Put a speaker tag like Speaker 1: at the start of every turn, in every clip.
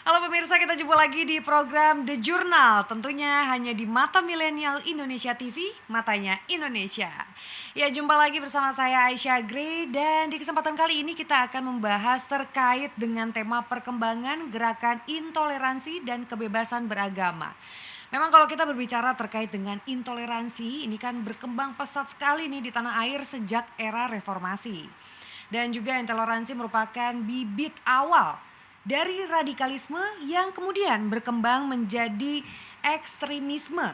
Speaker 1: Halo pemirsa, kita jumpa lagi di program The Journal. Tentunya hanya di Mata Milenial Indonesia TV, matanya Indonesia. Ya, jumpa lagi bersama saya Aisyah Gray dan di kesempatan kali ini kita akan membahas terkait dengan tema perkembangan gerakan intoleransi dan kebebasan beragama. Memang kalau kita berbicara terkait dengan intoleransi, ini kan berkembang pesat sekali nih di tanah air sejak era reformasi. Dan juga intoleransi merupakan bibit awal dari radikalisme yang kemudian berkembang menjadi ekstremisme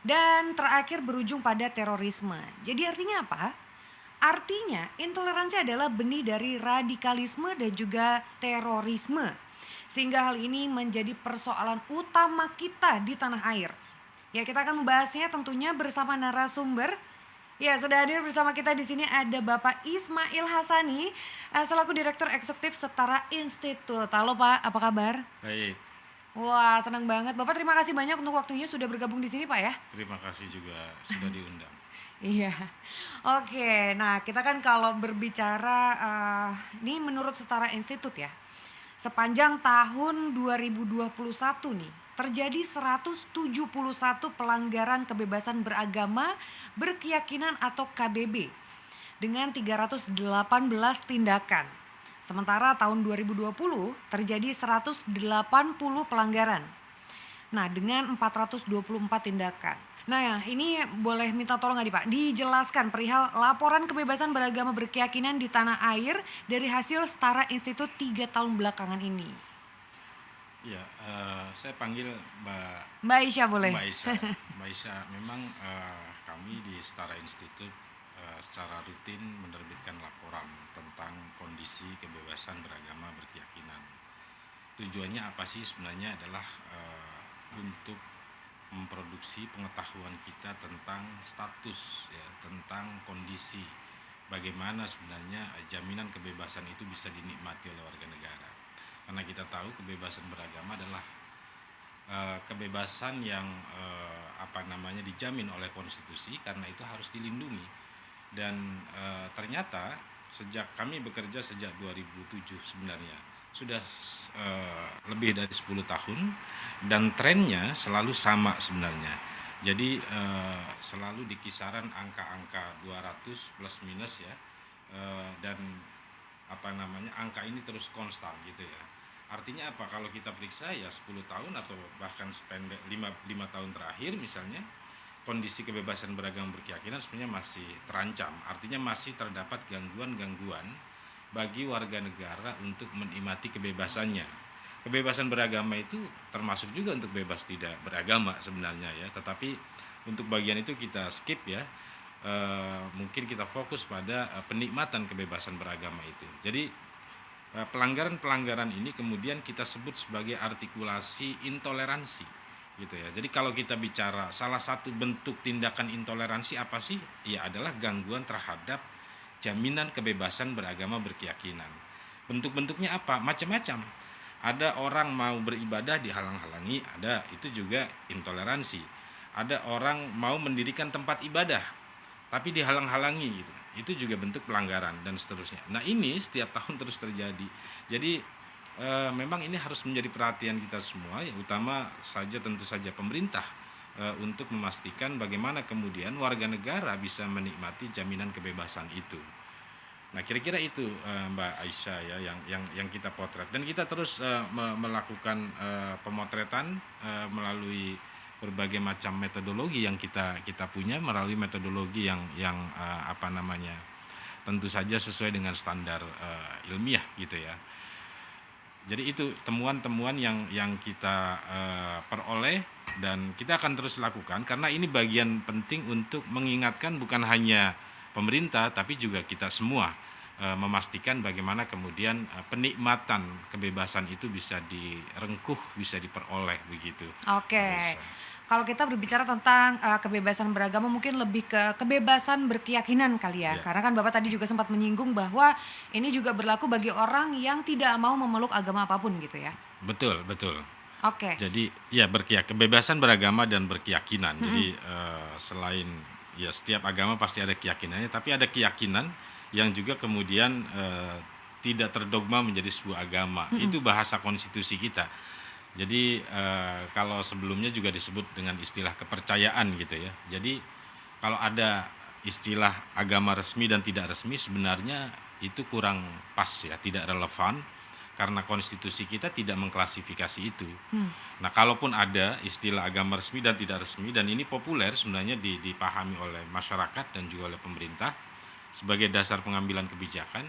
Speaker 1: dan terakhir berujung pada terorisme. Jadi artinya apa? Artinya intoleransi adalah benih dari radikalisme dan juga terorisme. Sehingga hal ini menjadi persoalan utama kita di tanah air. Ya, kita akan membahasnya tentunya bersama narasumber. Ya, sudah hadir bersama kita di sini ada Bapak Ismail Hasani, selaku Direktur Eksekutif Setara Institute. Halo Pak, apa kabar?
Speaker 2: Baik,
Speaker 1: Wah, senang banget. Bapak terima kasih banyak untuk waktunya sudah bergabung di sini Pak ya.
Speaker 2: terima kasih juga sudah diundang.
Speaker 1: Iya. Oke, nah kita kan kalau berbicara, ini menurut Setara Institute ya, sepanjang tahun 2021 nih, terjadi 171 pelanggaran kebebasan beragama, berkeyakinan atau KBB dengan 318 tindakan. Sementara tahun 2020 terjadi 180 pelanggaran. Nah, dengan 424 tindakan. Nah, ini boleh minta tolong nggak nih Pak, dijelaskan perihal laporan kebebasan beragama berkeyakinan di tanah air dari hasil Setara Institut 3 tahun belakangan ini.
Speaker 2: Ya, saya panggil
Speaker 1: Mbak Aisyah boleh?
Speaker 2: Mbak Aisyah. Mbak Aisyah, memang kami di Setara Institute secara rutin menerbitkan laporan tentang kondisi kebebasan beragama berkeyakinan. Tujuannya apa sih sebenarnya adalah untuk memproduksi pengetahuan kita tentang status, ya, tentang kondisi bagaimana sebenarnya jaminan kebebasan itu bisa dinikmati oleh warga negara. Karena kita tahu kebebasan beragama adalah kebebasan yang dijamin oleh konstitusi, karena itu harus dilindungi. Dan ternyata sejak kami bekerja sejak 2007 sebenarnya sudah lebih dari 10 tahun dan trennya selalu sama sebenarnya. Jadi selalu di kisaran angka-angka 200 plus minus ya. Dan angka ini terus konstan gitu ya. Artinya apa? Kalau kita periksa ya 10 tahun atau bahkan sependek 5 tahun terakhir misalnya, kondisi kebebasan beragama berkeyakinan sebenarnya masih terancam. Artinya masih terdapat gangguan-gangguan bagi warga negara untuk menikmati kebebasannya. Kebebasan beragama itu termasuk juga untuk bebas tidak beragama sebenarnya ya. Tetapi untuk bagian itu kita skip ya. Mungkin kita fokus pada penikmatan kebebasan beragama itu. Jadi pelanggaran-pelanggaran ini kemudian kita sebut sebagai artikulasi intoleransi gitu ya. Jadi kalau kita bicara salah satu bentuk tindakan intoleransi apa sih? Ya adalah gangguan terhadap jaminan kebebasan beragama berkeyakinan. Bentuk-bentuknya apa? Macam-macam. Ada orang mau beribadah dihalang-halangi, ada, itu juga intoleransi. Ada orang mau mendirikan tempat ibadah tapi dihalang-halangi gitu. Itu juga bentuk pelanggaran dan seterusnya. Nah, ini setiap tahun terus terjadi. Jadi memang ini harus menjadi perhatian kita semua, ya, utama saja tentu saja pemerintah untuk memastikan bagaimana kemudian warga negara bisa menikmati jaminan kebebasan itu. Nah, kira-kira itu Mbak Aisyah ya yang kita potret, dan kita terus melakukan pemotretan melalui berbagai macam metodologi yang kita punya, melalui metodologi yang tentu saja sesuai dengan standar ilmiah gitu ya. Jadi itu temuan-temuan yang kita peroleh dan kita akan terus lakukan, karena ini bagian penting untuk mengingatkan bukan hanya pemerintah tapi juga kita semua, memastikan bagaimana kemudian penikmatan kebebasan itu bisa direngkuh, bisa diperoleh begitu.
Speaker 1: Oke.
Speaker 2: Aisyah.
Speaker 1: Kalau kita berbicara tentang, kebebasan beragama mungkin lebih ke kebebasan berkeyakinan kali ya?
Speaker 2: Ya,
Speaker 1: Karena kan Bapak tadi juga sempat menyinggung bahwa ini juga berlaku bagi orang yang tidak mau memeluk agama apapun gitu ya?
Speaker 2: betul betul.
Speaker 1: Oke.
Speaker 2: Jadi ya kebebasan beragama dan berkeyakinan.
Speaker 1: Mhm.
Speaker 2: Jadi selain ya setiap agama pasti ada keyakinannya, tapi ada keyakinan yang juga kemudian tidak terdogma menjadi sebuah agama.
Speaker 1: Mhm.
Speaker 2: Itu bahasa konstitusi kita. Jadi kalau sebelumnya juga disebut dengan istilah kepercayaan gitu ya. Jadi kalau ada istilah agama resmi dan tidak resmi sebenarnya itu kurang pas ya, tidak relevan karena konstitusi kita tidak mengklasifikasi itu.
Speaker 1: Hmm.
Speaker 2: Nah, kalaupun ada istilah agama resmi dan tidak resmi dan ini populer sebenarnya dipahami oleh masyarakat dan juga oleh pemerintah sebagai dasar pengambilan kebijakan,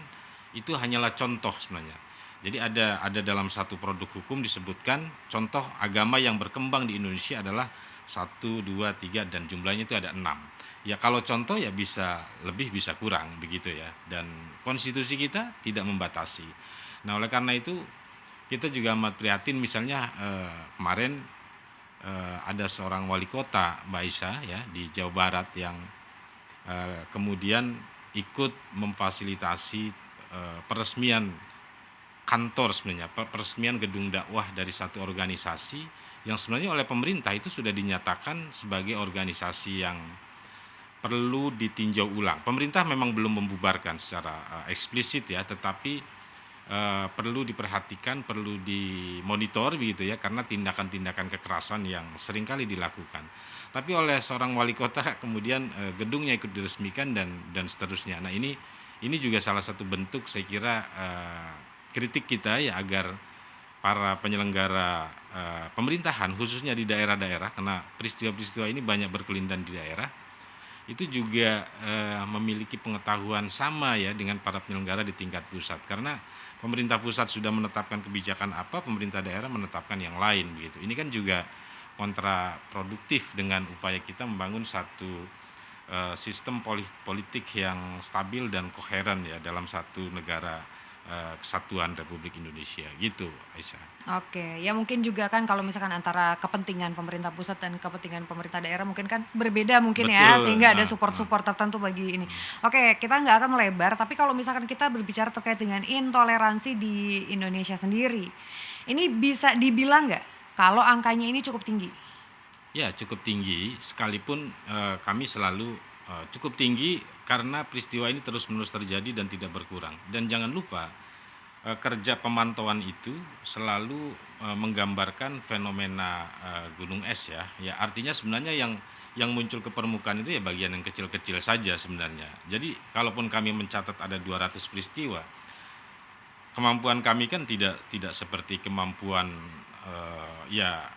Speaker 2: itu hanyalah contoh sebenarnya. Jadi ada dalam satu produk hukum disebutkan contoh agama yang berkembang di Indonesia adalah satu, dua, tiga dan jumlahnya itu ada 6. Ya kalau contoh ya bisa lebih bisa kurang begitu ya. Dan konstitusi kita tidak membatasi. Nah oleh karena itu kita juga amat prihatin misalnya kemarin ada seorang wali kota Mbak Aisyah ya di Jawa Barat yang kemudian ikut memfasilitasi peresmian kantor sebenarnya, peresmian gedung dakwah dari satu organisasi yang sebenarnya oleh pemerintah itu sudah dinyatakan sebagai organisasi yang perlu ditinjau ulang. Pemerintah memang belum membubarkan secara eksplisit ya, tetapi perlu diperhatikan, perlu dimonitor begitu ya, karena tindakan-tindakan kekerasan yang seringkali dilakukan. Tapi oleh seorang wali kota kemudian gedungnya ikut diresmikan dan seterusnya. Nah ini juga salah satu bentuk saya kira kritik kita ya agar para penyelenggara pemerintahan khususnya di daerah-daerah karena peristiwa-peristiwa ini banyak berkelindan di daerah itu juga memiliki pengetahuan sama ya dengan para penyelenggara di tingkat pusat karena pemerintah pusat sudah menetapkan kebijakan apa, pemerintah daerah menetapkan yang lain begitu. Ini kan juga kontraproduktif dengan upaya kita membangun satu sistem politik yang stabil dan koheren ya dalam satu negara kesatuan Republik Indonesia gitu Aisyah.
Speaker 1: Oke, ya mungkin juga kan kalau misalkan antara kepentingan pemerintah pusat dan kepentingan pemerintah daerah mungkin kan berbeda mungkin ya,
Speaker 2: Betul.
Speaker 1: sehingga ada
Speaker 2: Nah,
Speaker 1: support-support tertentu bagi ini. Oke, kita nggak akan melebar, tapi kalau misalkan kita berbicara terkait dengan intoleransi di Indonesia sendiri, ini bisa dibilang nggak kalau angkanya ini cukup tinggi?
Speaker 2: ya cukup tinggi sekalipun kami selalu cukup tinggi karena peristiwa ini terus-menerus terjadi dan tidak berkurang. Dan jangan lupa kerja pemantauan itu selalu menggambarkan fenomena gunung es ya. Ya artinya sebenarnya yang muncul ke permukaan itu ya bagian yang kecil-kecil saja sebenarnya. Jadi kalaupun kami mencatat ada 200 peristiwa, kemampuan kami kan tidak seperti kemampuan ya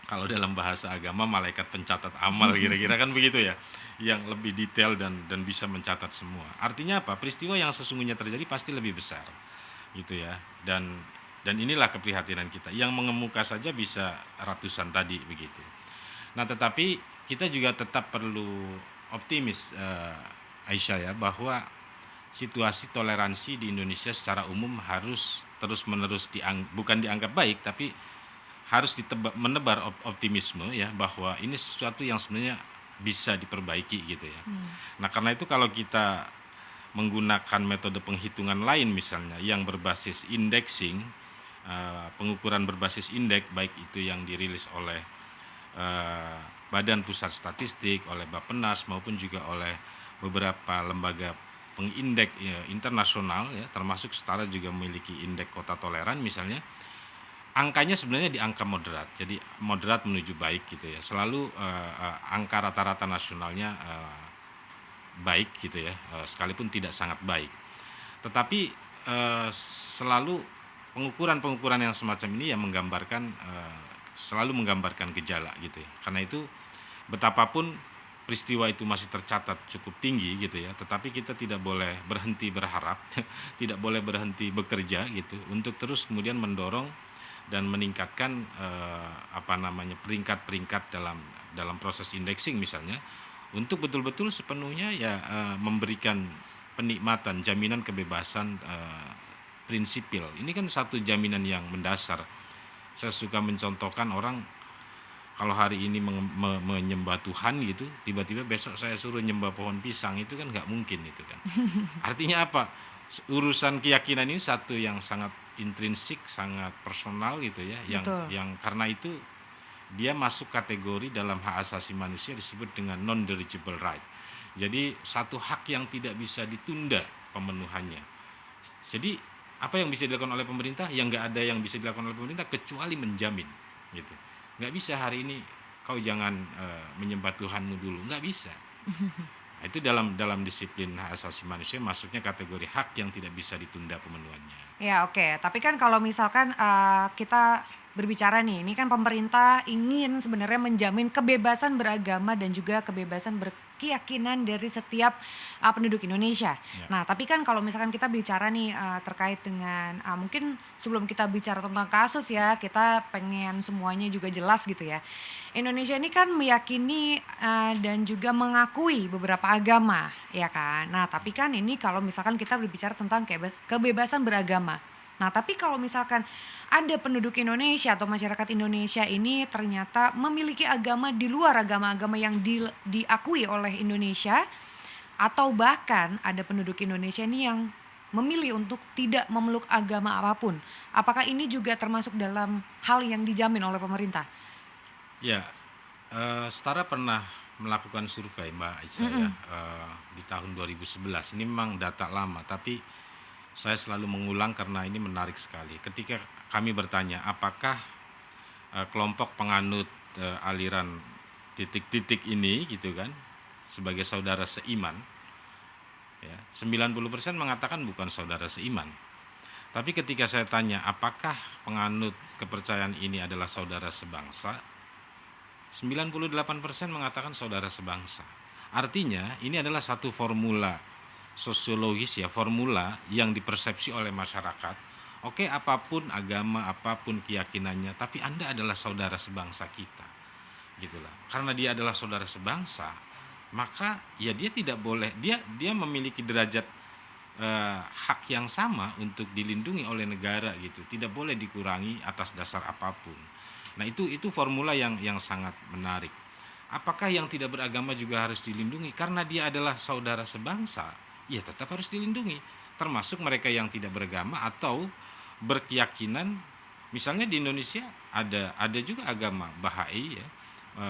Speaker 2: kalau dalam bahasa agama malaikat pencatat amal kira-kira kan begitu ya, yang lebih detail dan bisa mencatat semua. Artinya apa? Peristiwa yang sesungguhnya terjadi pasti lebih besar gitu ya. Dan inilah keprihatinan kita. Yang mengemuka saja bisa ratusan tadi begitu. Nah, tetapi kita juga tetap perlu optimis Aisyah ya bahwa situasi toleransi di Indonesia secara umum harus terus-menerus bukan dianggap baik tapi harus menebar optimisme ya bahwa ini sesuatu yang sebenarnya bisa diperbaiki gitu ya. Nah, karena itu kalau kita menggunakan metode penghitungan lain misalnya yang berbasis indexing, pengukuran berbasis indeks baik itu yang dirilis oleh Badan Pusat Statistik, oleh Bappenas maupun juga oleh beberapa lembaga pengindeks internasional ya, termasuk Setara juga memiliki indeks kota toleran misalnya. Angkanya sebenarnya di angka moderat, jadi moderat menuju baik gitu ya. Selalu angka rata-rata nasionalnya baik gitu ya, sekalipun tidak sangat baik. Tetapi selalu pengukuran-pengukuran yang semacam ini yang menggambarkan selalu menggambarkan gejala gitu ya. Karena itu betapapun peristiwa itu masih tercatat cukup tinggi gitu ya, tetapi kita tidak boleh berhenti berharap, tidak boleh berhenti bekerja gitu untuk terus kemudian mendorong dan meningkatkan peringkat-peringkat dalam proses indexing misalnya untuk betul-betul sepenuhnya ya memberikan penikmatan jaminan kebebasan prinsipil. Ini kan satu jaminan yang mendasar. Saya suka mencontohkan orang kalau hari ini menyembah Tuhan gitu, tiba-tiba besok saya suruh nyembah pohon pisang itu kan nggak mungkin itu kan. Artinya apa? Urusan keyakinan ini satu yang sangat intrinsik, sangat personal gitu ya,
Speaker 1: Betul.
Speaker 2: yang karena itu dia masuk kategori dalam hak asasi manusia disebut dengan non-derigible right. Jadi satu hak yang tidak bisa ditunda pemenuhannya. Jadi Apa yang bisa dilakukan oleh pemerintah? Yang nggak ada yang bisa dilakukan oleh pemerintah kecuali menjamin, gitu. Nggak bisa hari ini kau jangan menyembah Tuhanmu dulu, nggak bisa. Nah, itu dalam dalam disiplin hak asasi manusia masuknya kategori hak yang tidak bisa ditunda pemenuhannya.
Speaker 1: Ya oke, tapi kan kalau misalkan, kita berbicara nih, ini kan pemerintah ingin sebenarnya menjamin kebebasan beragama dan juga kebebasan berkeyakinan dari setiap, penduduk Indonesia.
Speaker 2: Ya,
Speaker 1: Nah, tapi kan kalau misalkan kita bicara nih, terkait dengan, mungkin sebelum kita bicara tentang kasus ya, kita pengen semuanya juga jelas gitu ya. Indonesia ini kan meyakini, dan juga mengakui beberapa agama, ya kan. Nah, tapi kan ini kalau misalkan kita berbicara tentang kebebasan beragama. Nah, tapi kalau misalkan ada penduduk Indonesia atau masyarakat Indonesia ini ternyata memiliki agama di luar agama-agama yang diakui oleh Indonesia, atau bahkan ada penduduk Indonesia ini yang memilih untuk tidak memeluk agama apapun. Apakah ini juga termasuk dalam hal yang dijamin oleh pemerintah?
Speaker 2: ya, Setara pernah melakukan survei Mbak Aisyah ya,
Speaker 1: Mhm.
Speaker 2: di tahun 2011. Ini memang data lama, tapi saya selalu mengulang karena ini menarik sekali. Ketika kami bertanya, apakah kelompok penganut aliran titik-titik ini gitu kan sebagai saudara seiman, ya, 90% mengatakan bukan saudara seiman. Tapi ketika saya tanya apakah penganut kepercayaan ini adalah saudara sebangsa, 98% mengatakan saudara sebangsa. Artinya ini adalah satu formula sosiologis ya, formula yang dipersepsi oleh masyarakat. Oke, apapun agama, apapun keyakinannya, tapi Anda adalah saudara sebangsa kita. Gitulah. Karena dia adalah saudara sebangsa, maka ya dia tidak boleh, dia memiliki derajat hak yang sama untuk dilindungi oleh negara gitu. Tidak boleh dikurangi atas dasar apapun. Nah, itu formula yang sangat menarik. Apakah yang tidak beragama juga harus dilindungi? Karena dia adalah saudara sebangsa, ya tetap harus dilindungi. Termasuk mereka yang tidak beragama atau berkeyakinan. Misalnya di Indonesia ada juga agama Bahai ya,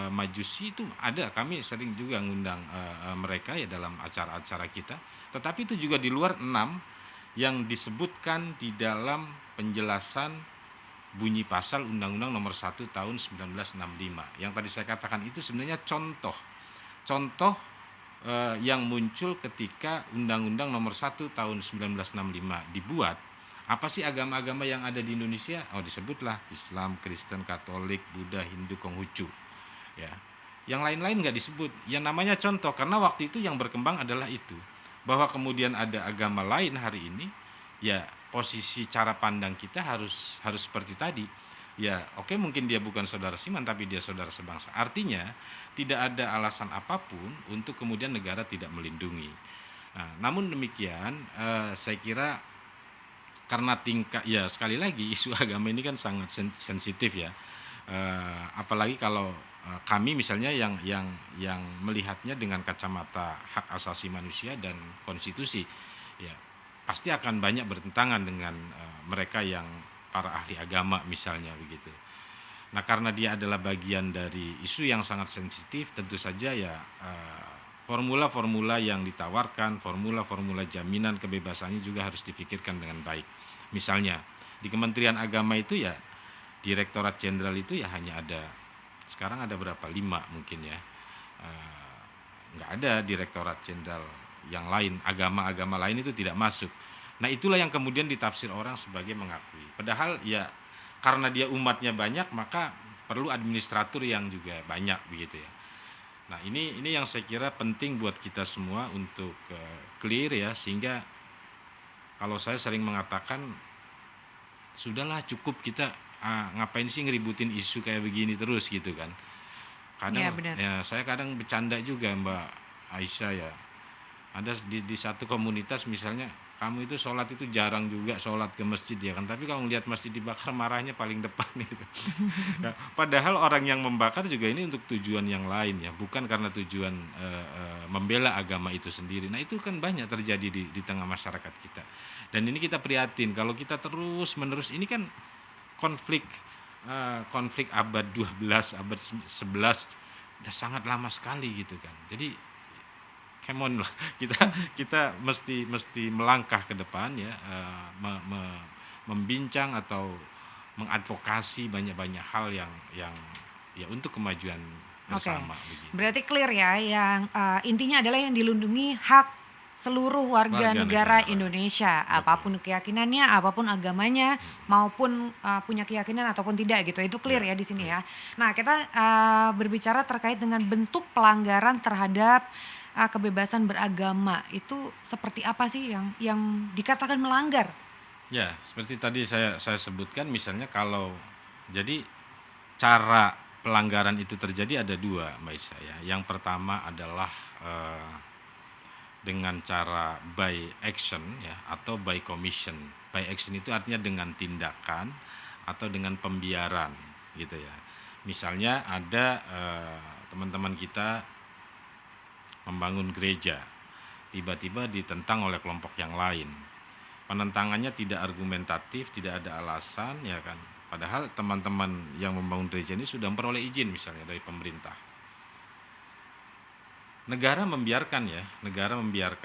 Speaker 2: Majusi itu ada. Kami sering juga ngundang mereka ya dalam acara-acara kita. Tetapi itu juga di luar 6 yang disebutkan di dalam penjelasan bunyi pasal Undang-Undang Nomor 1 Tahun 1965. Yang tadi saya katakan itu sebenarnya contoh yang muncul ketika Undang-Undang Nomor 1 Tahun 1965 dibuat. Apa sih agama-agama yang ada di Indonesia? Oh, disebutlah Islam, Kristen, Katolik, Buddha, Hindu, Konghucu. Ya. Yang lain-lain nggak disebut. Yang namanya contoh karena waktu itu yang berkembang adalah itu. Bahwa kemudian ada agama lain hari ini, ya posisi cara pandang kita harus seperti tadi. Ya, oke mungkin dia bukan saudara siman tapi dia saudara sebangsa. Artinya tidak ada alasan apapun untuk kemudian negara tidak melindungi. Nah, namun demikian saya kira karena tingkat ya sekali lagi isu agama ini kan sangat sensitif ya. Apalagi kalau kami misalnya yang melihatnya dengan kacamata hak asasi manusia dan konstitusi, ya pasti akan banyak bertentangan dengan mereka yang para ahli agama misalnya begitu. Nah, karena dia adalah bagian dari isu yang sangat sensitif, tentu saja ya formula-formula yang ditawarkan, formula-formula jaminan kebebasannya juga harus difikirkan dengan baik. Misalnya di Kementerian Agama itu ya Direktorat Jenderal itu ya hanya ada sekarang ada berapa? 5 mungkin ya. Nggak ada Direktorat Jenderal yang lain, agama-agama lain itu tidak masuk. Nah, itulah yang kemudian ditafsir orang sebagai mengakui. Padahal ya karena dia umatnya banyak maka perlu administratur yang juga banyak begitu ya. Nah, ini yang saya kira penting buat kita semua untuk clear ya, sehingga kalau saya sering mengatakan sudahlah cukup kita ngapain sih ngeributin isu kayak begini terus gitu kan.
Speaker 1: Iya
Speaker 2: Kadang
Speaker 1: benar.
Speaker 2: ya saya kadang bercanda juga Mbak Aisyah ya. Ada di satu komunitas misalnya kamu itu sholat itu jarang juga sholat ke masjid ya kan, tapi kalau ngelihat masjid dibakar marahnya paling depan gitu. Nah, padahal orang yang membakar juga ini untuk tujuan yang lain ya, bukan karena tujuan membela agama itu sendiri. Nah, itu kan banyak terjadi di tengah masyarakat kita. Dan ini kita prihatin kalau kita terus menerus ini kan konflik konflik abad 12, abad 11 udah sangat lama sekali gitu kan. Jadi come on lah, kita kita mesti melangkah ke depan ya, membincang atau mengadvokasi banyak-banyak hal yang ya untuk kemajuan
Speaker 1: Oke,
Speaker 2: bersama begitu.
Speaker 1: berarti clear ya yang intinya adalah yang dilindungi hak seluruh warga
Speaker 2: Warga
Speaker 1: negara
Speaker 2: negara,
Speaker 1: Indonesia,
Speaker 2: betul.
Speaker 1: apapun keyakinannya, apapun agamanya, maupun punya keyakinan ataupun tidak gitu. Itu clear ya
Speaker 2: Ya,
Speaker 1: di sini
Speaker 2: clear.
Speaker 1: ya. Nah, kita berbicara terkait dengan bentuk pelanggaran terhadap kebebasan beragama. Itu seperti apa sih yang dikatakan melanggar?
Speaker 2: Ya, seperti tadi saya sebutkan misalnya kalau jadi cara pelanggaran itu terjadi ada dua, Mbak Isya ya. Yang pertama adalah dengan cara by action ya atau by commission. By action itu artinya dengan tindakan atau dengan pembiaran gitu ya. Misalnya ada teman-teman kita membangun gereja, tiba-tiba ditentang oleh kelompok yang lain. Penentangannya tidak argumentatif, tidak ada alasan ya kan. Padahal teman-teman yang membangun gereja ini sudah memperoleh izin misalnya dari pemerintah. Negara membiarkan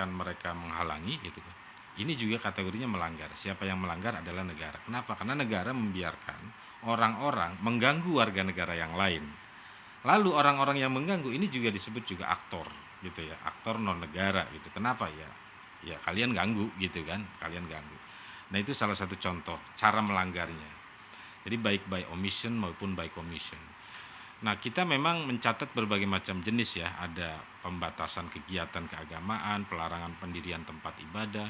Speaker 2: mereka menghalangi gitu kan. Ini juga kategorinya melanggar. Siapa yang melanggar adalah negara. Kenapa? Karena negara membiarkan orang-orang mengganggu warga negara yang lain. Lalu orang-orang yang mengganggu ini juga disebut juga aktor gitu ya, aktor non negara gitu. Kenapa ya? Ya kalian ganggu gitu kan, kalian ganggu. Nah itu salah satu contoh cara melanggarnya. Jadi baik by omission maupun by commission. Nah kita memang mencatat berbagai macam jenis ya, ada pembatasan kegiatan keagamaan, pelarangan pendirian tempat ibadah,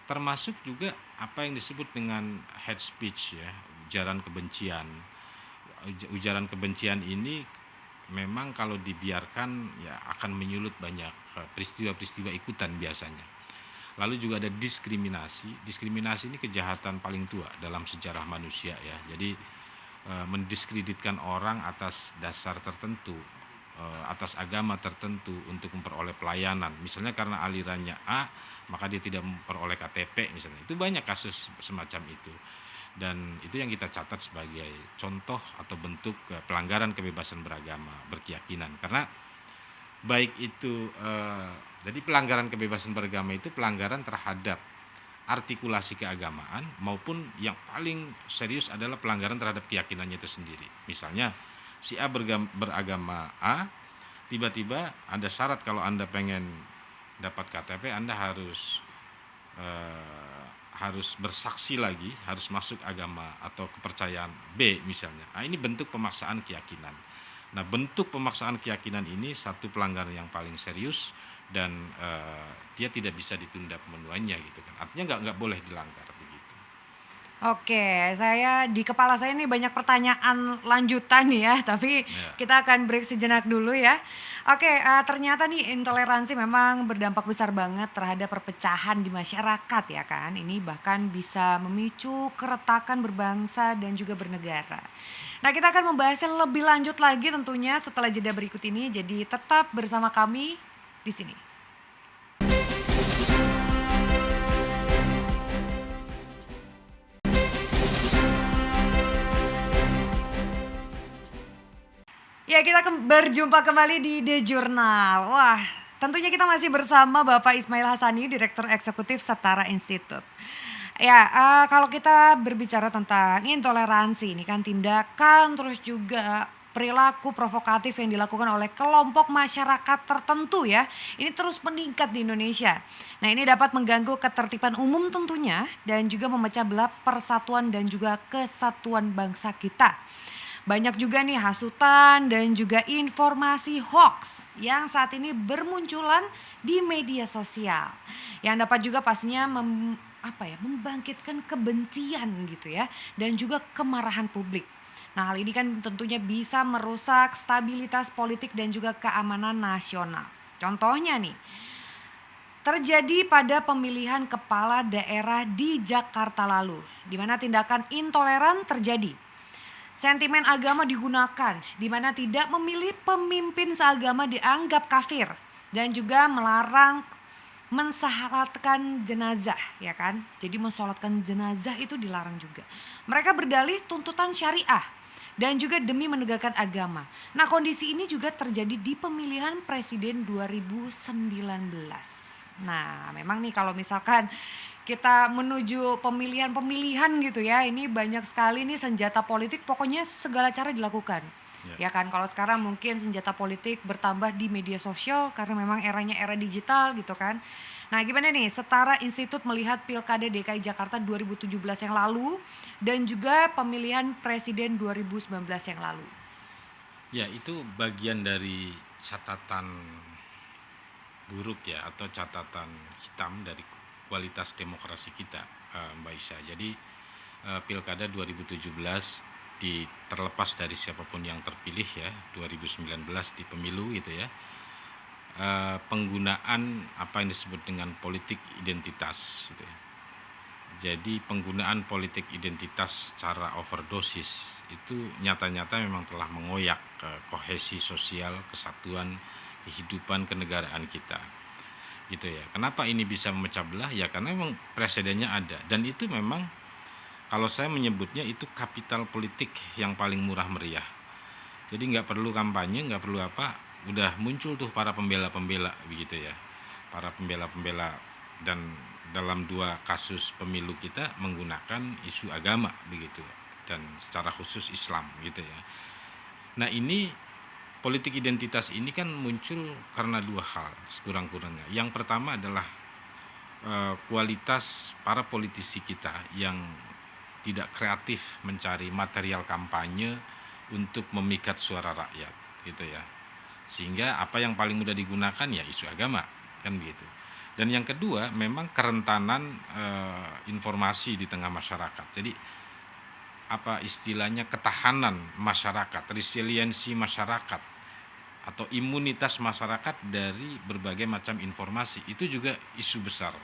Speaker 2: termasuk juga apa yang disebut dengan hate speech ya, ujaran kebencian. Ujaran kebencian ini memang kalau dibiarkan ya akan menyulut banyak peristiwa-peristiwa ikutan biasanya. Lalu juga ada diskriminasi. Diskriminasi ini kejahatan paling tua dalam sejarah manusia ya. Jadi mendiskreditkan orang atas dasar tertentu, atas agama tertentu untuk memperoleh pelayanan. Misalnya karena alirannya A, maka dia tidak memperoleh KTP misalnya. Itu banyak kasus semacam itu. Dan itu yang kita catat sebagai contoh atau bentuk pelanggaran kebebasan beragama, berkeyakinan. Karena baik itu jadi pelanggaran kebebasan beragama itu pelanggaran terhadap artikulasi keagamaan maupun yang paling serius adalah pelanggaran terhadap keyakinannya itu sendiri. Misalnya si A beragama A, tiba-tiba ada syarat kalau Anda pengen dapat KTP Anda harus bersaksi lagi, harus masuk agama atau kepercayaan B misalnya. Nah, ini bentuk pemaksaan keyakinan. Nah, bentuk pemaksaan keyakinan ini satu pelanggaran yang paling serius dan dia tidak bisa ditunda pemenuhannya gitu kan. Artinya nggak boleh dilanggar begitu.
Speaker 1: Oke, di kepala saya ini banyak pertanyaan lanjutan nih ya, tapi
Speaker 2: Ya.
Speaker 1: kita akan break sejenak dulu ya. Oke, ternyata nih intoleransi memang berdampak besar banget terhadap perpecahan di masyarakat ya kan. Ini bahkan bisa memicu keretakan berbangsa dan juga bernegara. Nah, kita akan membahasnya lebih lanjut lagi tentunya setelah jeda berikut ini. Jadi tetap bersama kami di sini. Ya, kita berjumpa kembali di The Journal. Wah, tentunya kita masih bersama Bapak Ismail Hassani, Direktur Eksekutif Setara Institute. Ya, kalau kita berbicara tentang intoleransi, ini kan tindakan terus juga perilaku provokatif yang dilakukan oleh kelompok masyarakat tertentu ya. Ini terus meningkat di Indonesia. Nah, ini dapat mengganggu ketertiban umum tentunya dan juga memecah belah persatuan dan juga kesatuan bangsa kita. Banyak juga nih hasutan dan juga informasi hoax yang saat ini bermunculan di media sosial. Yang dapat juga pastinya membangkitkan kebencian gitu ya dan juga kemarahan publik. Nah, hal ini kan tentunya bisa merusak stabilitas politik dan juga keamanan nasional. Contohnya nih, terjadi pada pemilihan kepala daerah di Jakarta lalu, di mana tindakan intoleran terjadi. Sentimen agama digunakan, di mana tidak memilih pemimpin seagama dianggap kafir dan juga melarang mensyaratkan jenazah, ya kan? Jadi mensolatkan jenazah itu dilarang juga. Mereka berdalih tuntutan syariah dan juga demi menegakkan agama. Nah, kondisi ini juga terjadi di pemilihan presiden 2019. Nah, memang nih kalau misalkan kita menuju pemilihan-pemilihan gitu ya, ini banyak sekali nih senjata politik, pokoknya segala cara dilakukan.
Speaker 2: Ya.
Speaker 1: Ya kan, kalau sekarang mungkin senjata politik bertambah di media sosial karena memang eranya era digital gitu kan. Nah, gimana nih Setara Institut melihat Pilkada DKI Jakarta 2017 yang lalu dan juga pemilihan presiden 2019 yang lalu?
Speaker 2: Ya, itu bagian dari catatan buruk ya, atau catatan hitam dari kualitas demokrasi kita, Mbak Isya. Jadi Pilkada 2017 terlepas dari siapapun yang terpilih ya, 2019 di pemilu gitu ya, penggunaan apa yang disebut dengan politik identitas gitu ya. Jadi penggunaan politik identitas secara overdosis itu nyata-nyata memang telah mengoyak kohesi sosial, kesatuan, kehidupan kenegaraan kita. Gitu ya. Kenapa ini bisa memecah belah? Ya karena memang presidennya ada, dan itu memang kalau saya menyebutnya itu kapital politik yang paling murah meriah. Jadi nggak perlu kampanye, nggak perlu apa, udah muncul tuh para pembela-pembela begitu ya. Para pembela-pembela, dan dalam 2 kasus pemilu kita menggunakan isu agama begitu, dan secara khusus Islam gitu ya. Nah, ini politik identitas ini kan muncul karena 2 hal sekurang-kurangnya. Yang pertama adalah kualitas para politisi kita yang tidak kreatif mencari material kampanye untuk memikat suara rakyat gitu ya. Sehingga apa yang paling mudah digunakan ya isu agama kan begitu. Dan yang kedua memang kerentanan informasi di tengah masyarakat. Jadi apa istilahnya, ketahanan masyarakat, resiliensi masyarakat atau imunitas masyarakat dari berbagai macam informasi itu juga isu besar.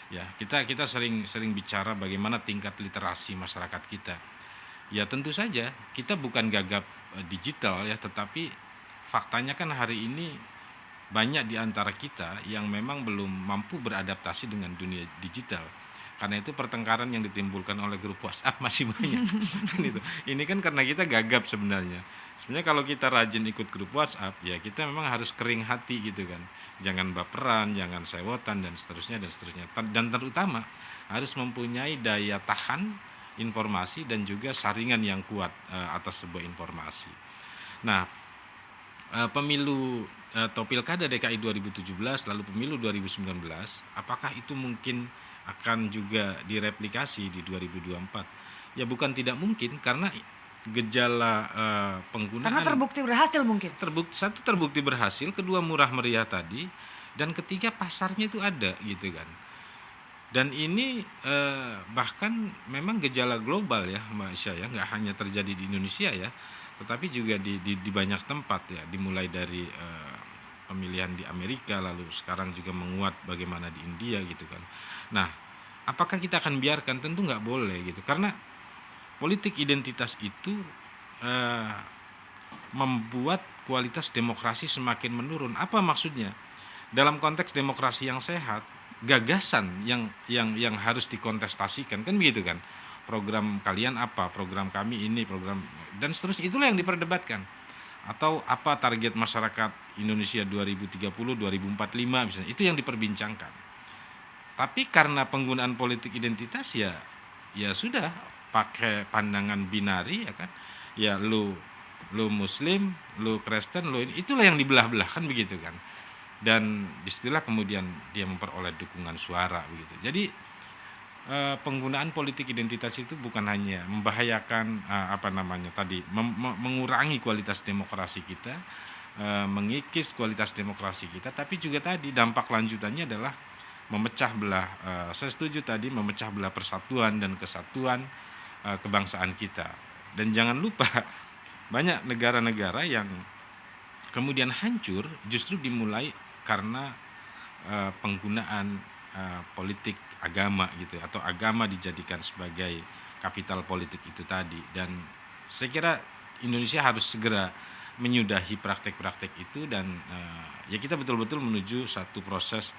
Speaker 2: Ya, kita sering bicara bagaimana tingkat literasi masyarakat kita. Ya tentu saja kita bukan gagap digital ya, tetapi faktanya kan hari ini banyak di antara kita yang memang belum mampu beradaptasi dengan dunia digital. Karena itu pertengkaran yang ditimbulkan oleh grup WhatsApp masih banyak. Kan itu. Ini kan karena kita gagap sebenarnya. Sebenarnya kalau kita rajin ikut grup WhatsApp, ya kita memang harus kering hati gitu kan. Jangan baperan, jangan sewotan dan seterusnya dan seterusnya. Dan terutama harus mempunyai daya tahan informasi dan juga saringan yang kuat atas sebuah informasi. Nah, pemilu atau Pilkada DKI 2017 lalu pemilu 2019, apakah itu mungkin akan juga direplikasi di 2024? Ya bukan tidak mungkin, karena gejala
Speaker 1: Karena
Speaker 2: penggunaan
Speaker 1: terbukti berhasil mungkin.
Speaker 2: terbukti berhasil, kedua murah meriah tadi, dan ketiga pasarnya itu ada gitu kan. Dan ini bahkan memang gejala global ya Mbak Isya ya, nggak hanya terjadi di Indonesia ya, tetapi juga di banyak tempat ya, dimulai dari pemilihan di Amerika, lalu sekarang juga menguat bagaimana di India gitu kan. Nah, apakah kita akan biarkan? Tentu nggak boleh gitu, karena politik identitas itu eh, membuat kualitas demokrasi semakin menurun. Apa maksudnya? Dalam konteks demokrasi yang sehat, gagasan yang harus dikontestasikan kan begitu kan. Program kalian apa? Program kami ini, program dan seterusnya, itulah yang diperdebatkan. Atau apa target masyarakat Indonesia 2030, 2045 misalnya, itu yang diperbincangkan. Tapi karena penggunaan politik identitas ya sudah pakai pandangan binari ya kan. Ya lu Muslim, lu Kristen, lu ini, itulah yang dibelah-belah kan begitu kan. Dan disitulah kemudian dia memperoleh dukungan suara begitu. Jadi penggunaan politik identitas itu bukan hanya membahayakan mengurangi kualitas demokrasi kita, mengikis kualitas demokrasi kita, tapi juga tadi dampak lanjutannya adalah memecah belah. Saya setuju tadi, memecah belah persatuan dan kesatuan kebangsaan kita. Dan jangan lupa banyak negara-negara yang kemudian hancur justru dimulai karena penggunaan politik agama gitu, atau agama dijadikan sebagai kapital politik itu tadi. Dan saya kira Indonesia harus segera menyudahi praktek-praktek itu, dan ya kita betul-betul menuju satu proses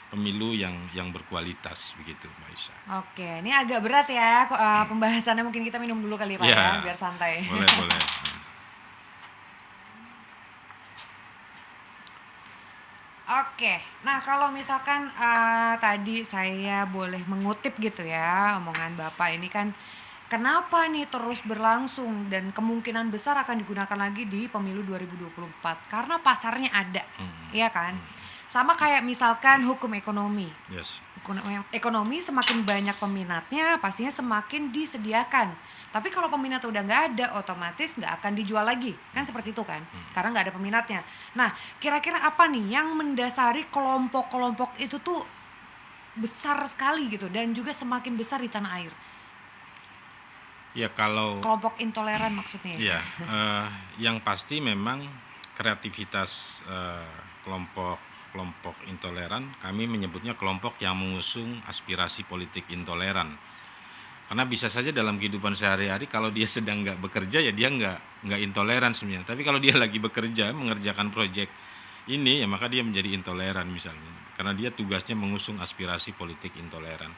Speaker 2: pemilu yang berkualitas begitu, Mbak Isya.
Speaker 1: Oke, ini agak berat ya pembahasannya, mungkin kita minum dulu kali Pak ya, biar santai.
Speaker 2: Boleh, boleh.
Speaker 1: Oke, nah kalau misalkan tadi saya boleh mengutip gitu ya omongan Bapak ini kan, kenapa nih terus berlangsung dan kemungkinan besar akan digunakan lagi di pemilu 2024 karena pasarnya ada, iya kan? Sama kayak misalkan hukum ekonomi.
Speaker 2: Yes.
Speaker 1: Ekonomi semakin banyak peminatnya pastinya semakin disediakan. Tapi kalau peminat udah nggak ada, otomatis nggak akan dijual lagi. Kan seperti itu kan? Karena nggak ada peminatnya. Nah, kira-kira apa nih yang mendasari kelompok-kelompok itu tuh besar sekali gitu dan juga semakin besar di tanah air?
Speaker 2: Ya kalau
Speaker 1: Kelompok intoleran maksudnya ya?
Speaker 2: ya yang pasti memang kreativitas kelompok intoleran, kami menyebutnya kelompok yang mengusung aspirasi politik intoleran. Karena bisa saja dalam kehidupan sehari-hari kalau dia sedang nggak bekerja ya dia nggak intoleran sebenarnya. Tapi kalau dia lagi bekerja mengerjakan proyek ini ya maka dia menjadi intoleran misalnya. Karena dia tugasnya mengusung aspirasi politik intoleran.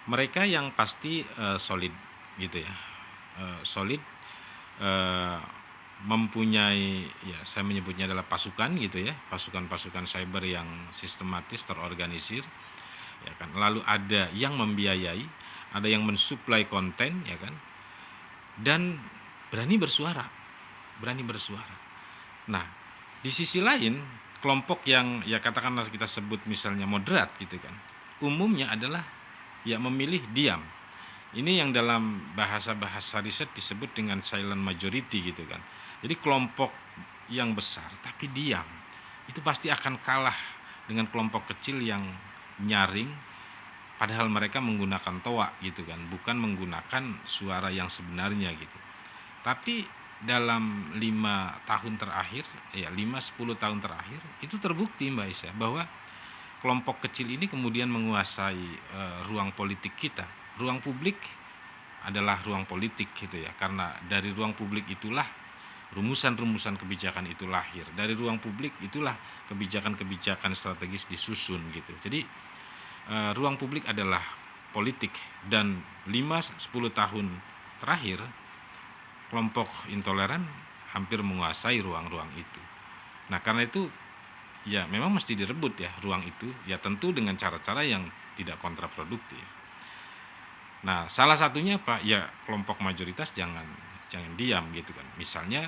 Speaker 2: Mereka yang pasti solid gitu ya, solid, eh, mempunyai ya saya menyebutnya adalah pasukan gitu ya, pasukan-pasukan cyber yang sistematis terorganisir ya kan, lalu ada yang membiayai, ada yang mensuplai konten ya kan, dan berani bersuara, berani bersuara. Nah di sisi lain kelompok yang ya katakanlah kita sebut misalnya moderat gitu kan, umumnya adalah ya memilih diam. Ini yang dalam bahasa-bahasa riset disebut dengan silent majority gitu kan. Jadi kelompok yang besar tapi diam itu pasti akan kalah dengan kelompok kecil yang nyaring padahal mereka menggunakan toa gitu kan, bukan menggunakan suara yang sebenarnya gitu. Tapi dalam 5 tahun terakhir, ya 5-10 tahun terakhir itu terbukti Mbak Isya bahwa kelompok kecil ini kemudian menguasai ruang politik kita. Ruang publik adalah ruang politik gitu ya. Karena dari ruang publik itulah rumusan-rumusan kebijakan itu lahir. Dari ruang publik itulah kebijakan-kebijakan strategis disusun gitu. Jadi ruang publik adalah politik dan 5-10 tahun terakhir kelompok intoleran hampir menguasai ruang-ruang itu. Nah, karena itu ya memang mesti direbut ya ruang itu, ya tentu dengan cara-cara yang tidak kontraproduktif. Nah salah satunya apa ya, kelompok mayoritas jangan diam gitu kan. Misalnya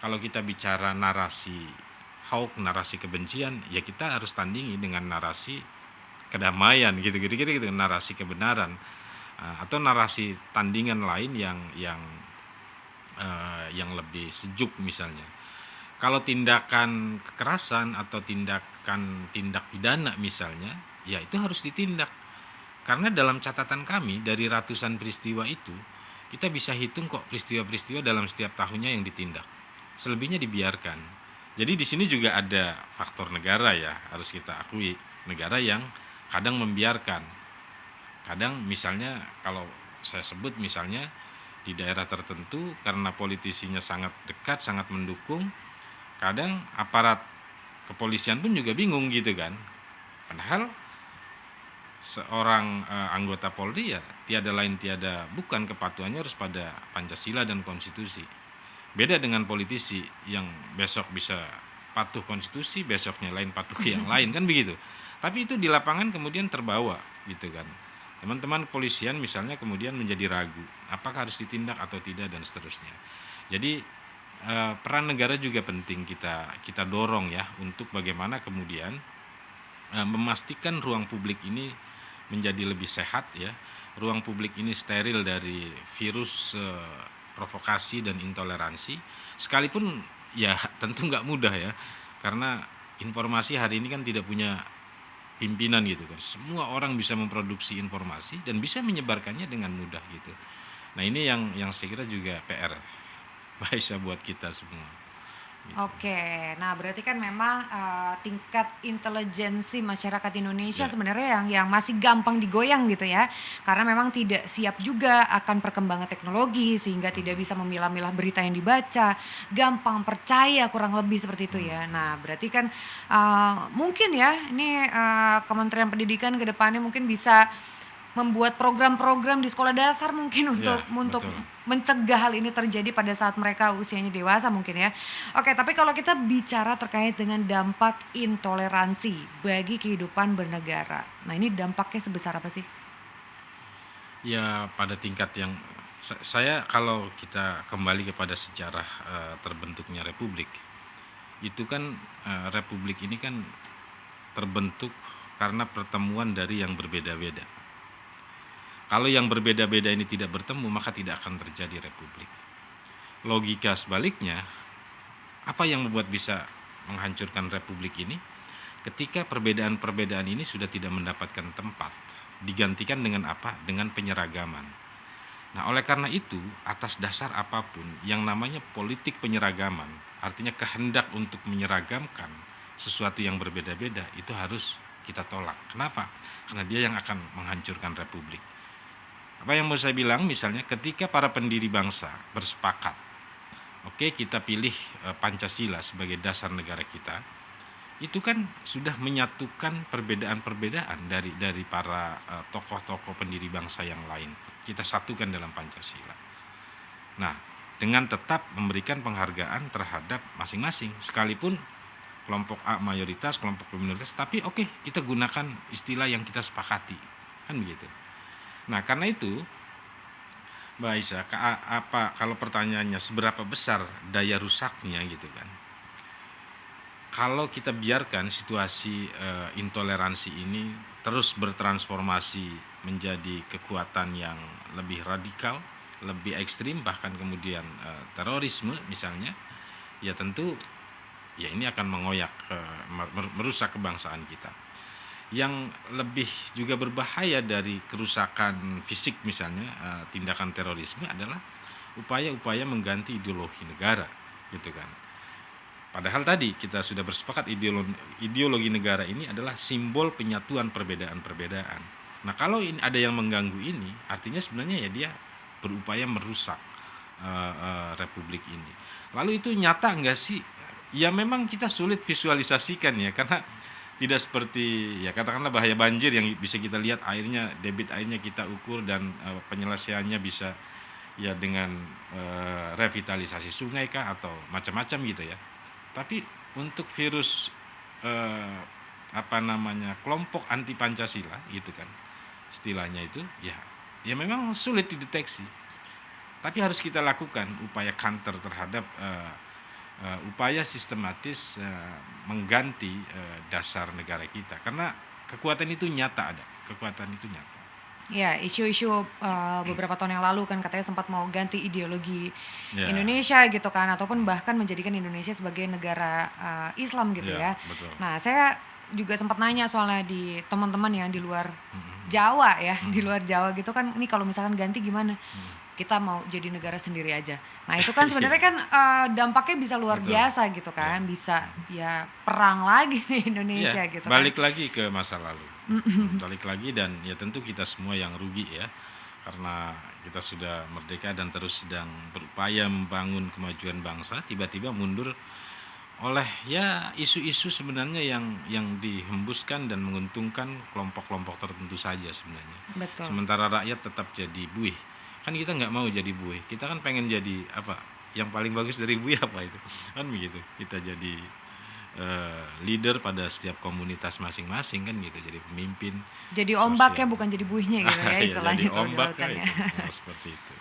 Speaker 2: kalau kita bicara narasi hoax, narasi kebencian, ya kita harus tandingi dengan narasi kedamaian gitu gitu, narasi kebenaran, atau narasi tandingan lain yang lebih sejuk misalnya. Kalau tindakan kekerasan atau tindak pidana misalnya, ya itu harus ditindak. Karena dalam catatan kami dari ratusan peristiwa itu, kita bisa hitung kok peristiwa-peristiwa dalam setiap tahunnya yang ditindak. Selebihnya dibiarkan. Jadi di sini juga ada faktor negara ya, harus kita akui. Negara yang kadang membiarkan. Kadang misalnya kalau saya sebut misalnya di daerah tertentu karena politisinya sangat dekat, sangat mendukung, kadang aparat kepolisian pun juga bingung gitu kan. Padahal seorang anggota Polri ya tiada lain tiada bukan kepatuhannya harus pada Pancasila dan konstitusi. Beda dengan politisi yang besok bisa patuh konstitusi, besoknya lain patuh ke yang lain kan begitu. Tapi itu di lapangan kemudian terbawa gitu kan. Teman-teman kepolisian misalnya kemudian menjadi ragu apakah harus ditindak atau tidak dan seterusnya. Jadi peran negara juga penting kita dorong ya untuk bagaimana kemudian memastikan ruang publik ini menjadi lebih sehat ya. Ruang publik ini steril dari virus provokasi dan intoleransi. Sekalipun ya tentu nggak mudah ya. Karena informasi hari ini kan tidak punya pimpinan gitu kan. Semua orang bisa memproduksi informasi dan bisa menyebarkannya dengan mudah gitu. Nah, ini yang saya kira juga PR Aisyah buat kita semua. gitu.
Speaker 1: Oke, nah berarti kan memang tingkat intelijensi masyarakat Indonesia
Speaker 2: Ya,
Speaker 1: sebenarnya yang masih gampang digoyang gitu ya, karena memang tidak siap juga akan perkembangan teknologi sehingga tidak
Speaker 2: mhm,
Speaker 1: bisa memilah-milah berita yang dibaca, gampang percaya kurang lebih seperti itu ya.
Speaker 2: mhm,
Speaker 1: Nah berarti kan mungkin ya ini Kementerian Pendidikan ke depannya mungkin bisa membuat program-program di sekolah dasar mungkin untuk
Speaker 2: ya
Speaker 1: untuk
Speaker 2: betul.
Speaker 1: mencegah hal ini terjadi pada saat mereka usianya dewasa mungkin ya. Oke, tapi kalau kita bicara terkait dengan dampak intoleransi bagi kehidupan bernegara. Nah, ini dampaknya sebesar apa sih?
Speaker 2: Ya pada tingkat yang saya kalau kita kembali kepada sejarah, terbentuknya republik, itu kan, republik ini kan terbentuk karena pertemuan dari yang berbeda-beda. Kalau yang berbeda-beda ini tidak bertemu, maka tidak akan terjadi republik. Logika sebaliknya, apa yang membuat bisa menghancurkan republik ini? Ketika perbedaan-perbedaan ini sudah tidak mendapatkan tempat, digantikan dengan apa? Dengan penyeragaman. Nah, oleh karena itu, atas dasar apapun yang namanya politik penyeragaman, artinya kehendak untuk menyeragamkan sesuatu yang berbeda-beda, itu harus kita tolak. Kenapa? Karena dia yang akan menghancurkan republik. Apa yang mau saya bilang, misalnya ketika para pendiri bangsa bersepakat, oke kita pilih Pancasila sebagai dasar negara kita, itu kan sudah menyatukan perbedaan-perbedaan dari para tokoh-tokoh pendiri bangsa yang lain. Kita satukan dalam Pancasila. Nah, dengan tetap memberikan penghargaan terhadap masing-masing, sekalipun kelompok A mayoritas, kelompok B minoritas, tapi oke, kita gunakan istilah yang kita sepakati, kan begitu. Nah, karena itu, Mbak Aisyah, apa kalau pertanyaannya seberapa besar daya rusaknya gitu kan? Kalau kita biarkan situasi intoleransi ini terus bertransformasi menjadi kekuatan yang lebih radikal, lebih ekstrim, bahkan kemudian terorisme misalnya, ya tentu ya ini akan mengoyak, merusak kebangsaan kita. Yang lebih juga berbahaya dari kerusakan fisik misalnya, tindakan terorisme adalah upaya-upaya mengganti ideologi negara, gitu kan. Padahal tadi kita sudah bersepakat ideologi negara ini adalah simbol penyatuan perbedaan-perbedaan. Nah, kalau ini ada yang mengganggu ini, artinya sebenarnya ya dia berupaya merusak republik ini. Lalu itu nyata enggak sih? Ya memang kita sulit visualisasikan ya, karena tidak seperti ya katakanlah bahaya banjir yang bisa kita lihat airnya, debit airnya kita ukur dan penyelesaiannya bisa ya dengan revitalisasi sungai kah atau macam-macam gitu ya. Tapi untuk virus eh, apa namanya kelompok anti Pancasila gitu kan istilahnya itu ya memang sulit dideteksi. Tapi harus kita lakukan upaya counter terhadap upaya sistematis mengganti dasar negara kita karena kekuatan itu nyata ada, kekuatan itu nyata.
Speaker 1: Ya, isu-isu beberapa tahun yang lalu kan katanya sempat mau ganti ideologi
Speaker 2: Ya,
Speaker 1: Indonesia gitu kan, ataupun bahkan menjadikan Indonesia sebagai negara Islam gitu
Speaker 2: ya
Speaker 1: ya.
Speaker 2: betul.
Speaker 1: Nah, saya juga sempat nanya soalnya di teman-teman yang di luar
Speaker 2: Mhm,
Speaker 1: Jawa ya, di
Speaker 2: mhm,
Speaker 1: luar Jawa gitu kan, ini kalau misalkan ganti gimana?
Speaker 2: mhm.
Speaker 1: Kita mau jadi negara sendiri aja. Nah, itu kan sebenarnya
Speaker 2: Iya
Speaker 1: kan dampaknya bisa luar
Speaker 2: betul.
Speaker 1: biasa gitu
Speaker 2: Ya.
Speaker 1: kan, bisa ya perang lagi di
Speaker 2: Iya,
Speaker 1: Indonesia gitu kan.
Speaker 2: balik lagi ke masa lalu. Balik lagi dan ya tentu kita semua yang rugi ya. Karena kita sudah merdeka dan terus sedang berupaya membangun kemajuan bangsa, tiba-tiba mundur oleh ya isu-isu sebenarnya yang dihembuskan dan menguntungkan kelompok-kelompok tertentu saja sebenarnya.
Speaker 1: Betul.
Speaker 2: Sementara rakyat tetap jadi buih. Kan kita nggak mau jadi buih. Kita kan pengen jadi apa? Yang paling bagus dari buih apa itu? Kan begitu. Kita jadi leader pada setiap komunitas masing-masing kan gitu, jadi pemimpin
Speaker 1: Jadi ombaknya
Speaker 2: sosial.
Speaker 1: bukan jadi buihnya gitu ya
Speaker 2: Ya jadi
Speaker 1: istilahnya kalau di
Speaker 2: ombak
Speaker 1: lautan
Speaker 2: ya
Speaker 1: ya.
Speaker 2: itu, seperti itu.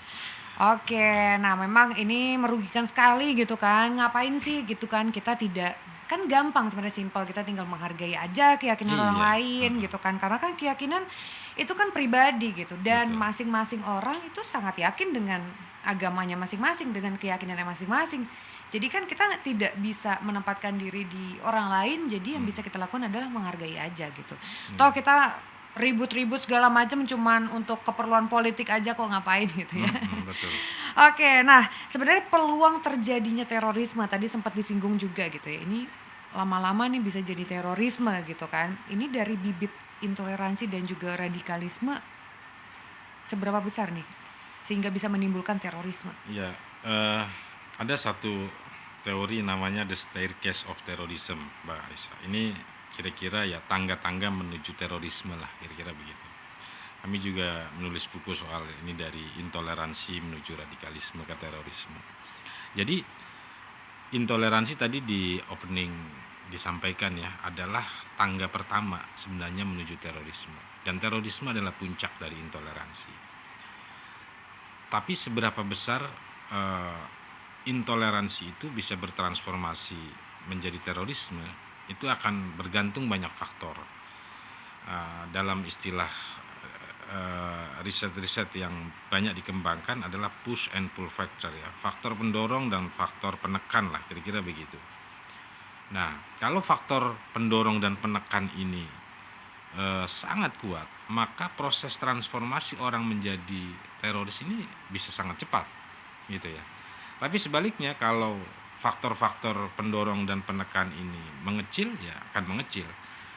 Speaker 1: Oke, nah memang ini merugikan sekali gitu kan. Ngapain sih gitu kan kita tidak kan gampang sebenarnya simpel kita tinggal menghargai aja keyakinan orang
Speaker 2: Iya,
Speaker 1: lain
Speaker 2: heeh,
Speaker 1: gitu kan. Karena kan keyakinan itu kan pribadi gitu dan
Speaker 2: betul,
Speaker 1: masing-masing orang itu sangat yakin dengan agamanya masing-masing, dengan keyakinannya masing-masing. Jadi kan kita tidak bisa menempatkan diri di orang lain, jadi yang
Speaker 2: mmm,
Speaker 1: bisa kita lakukan adalah menghargai aja gitu. Toh
Speaker 2: iya,
Speaker 1: kita ribut-ribut segala macam cuman untuk keperluan politik aja kok ngapain gitu ya.
Speaker 2: Betul.
Speaker 1: Oke, nah sebenarnya peluang terjadinya terorisme tadi sempat disinggung juga gitu ya. Ini lama-lama nih bisa jadi terorisme gitu kan. Ini dari bibit intoleransi dan juga radikalisme seberapa besar nih sehingga bisa menimbulkan terorisme?
Speaker 2: Ya, ada satu teori namanya the staircase of terrorism, Mbak Aisyah. Ini kira-kira ya tangga-tangga menuju terorisme lah, kira-kira begitu. Kami juga menulis buku soal ini dari intoleransi menuju radikalisme ke terorisme. Jadi intoleransi tadi di opening disampaikan ya adalah tangga pertama sebenarnya menuju terorisme. Dan terorisme adalah puncak dari intoleransi. Tapi seberapa besar intoleransi itu bisa bertransformasi menjadi terorisme itu akan bergantung banyak faktor. Dalam istilah riset-riset yang banyak dikembangkan adalah push and pull factor ya, faktor pendorong dan faktor penekan lah, kira-kira begitu. Nah, kalau faktor pendorong dan penekan ini sangat kuat, maka proses transformasi orang menjadi teroris ini bisa sangat cepat, gitu ya. Tapi sebaliknya kalau faktor-faktor pendorong dan penekan ini mengecil, ya akan mengecil.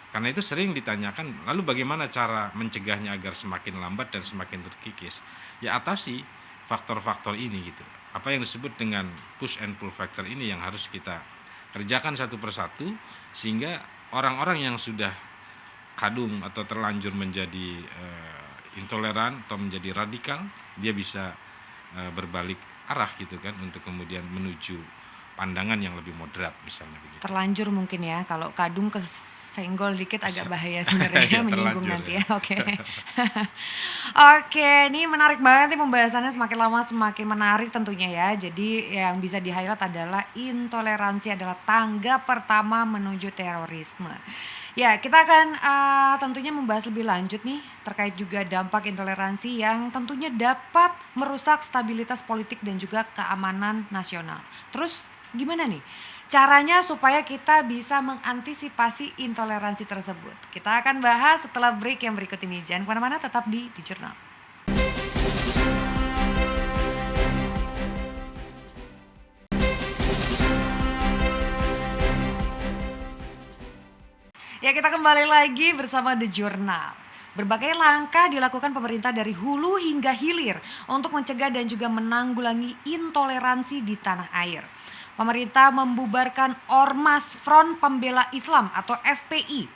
Speaker 2: Karena itu sering ditanyakan, lalu bagaimana cara mencegahnya agar semakin lambat dan semakin terkikis? Ya atasi faktor-faktor ini gitu. Apa yang disebut dengan push and pull factor ini yang harus kita kerjakan satu persatu sehingga orang-orang yang sudah kadung atau terlanjur menjadi intoleran atau menjadi radikal, dia bisa berbalik arah gitu kan untuk kemudian menuju pandangan yang lebih moderat misalnya begitu.
Speaker 1: Terlanjur mungkin ya, kalau kadung kesenggol dikit agak bahaya sebenarnya
Speaker 2: Ya,
Speaker 1: menyinggung
Speaker 2: terlanjur
Speaker 1: nanti
Speaker 2: ya.
Speaker 1: ya. Oke. Oke, ini menarik banget nih pembahasannya, semakin lama semakin menarik tentunya ya. Jadi yang bisa di-highlight adalah intoleransi adalah tangga pertama menuju terorisme. Ya, kita akan tentunya membahas lebih lanjut nih terkait juga dampak intoleransi yang tentunya dapat merusak stabilitas politik dan juga keamanan nasional. Terus gimana nih caranya supaya kita bisa mengantisipasi intoleransi tersebut? Kita akan bahas setelah break yang berikut ini. Jangan kemana-mana, tetap di Jurnal. Ya, kita kembali lagi bersama The Journal. Berbagai langkah dilakukan pemerintah dari hulu hingga hilir untuk mencegah dan juga menanggulangi intoleransi di tanah air. Pemerintah membubarkan Ormas Front Pembela Islam atau FPI,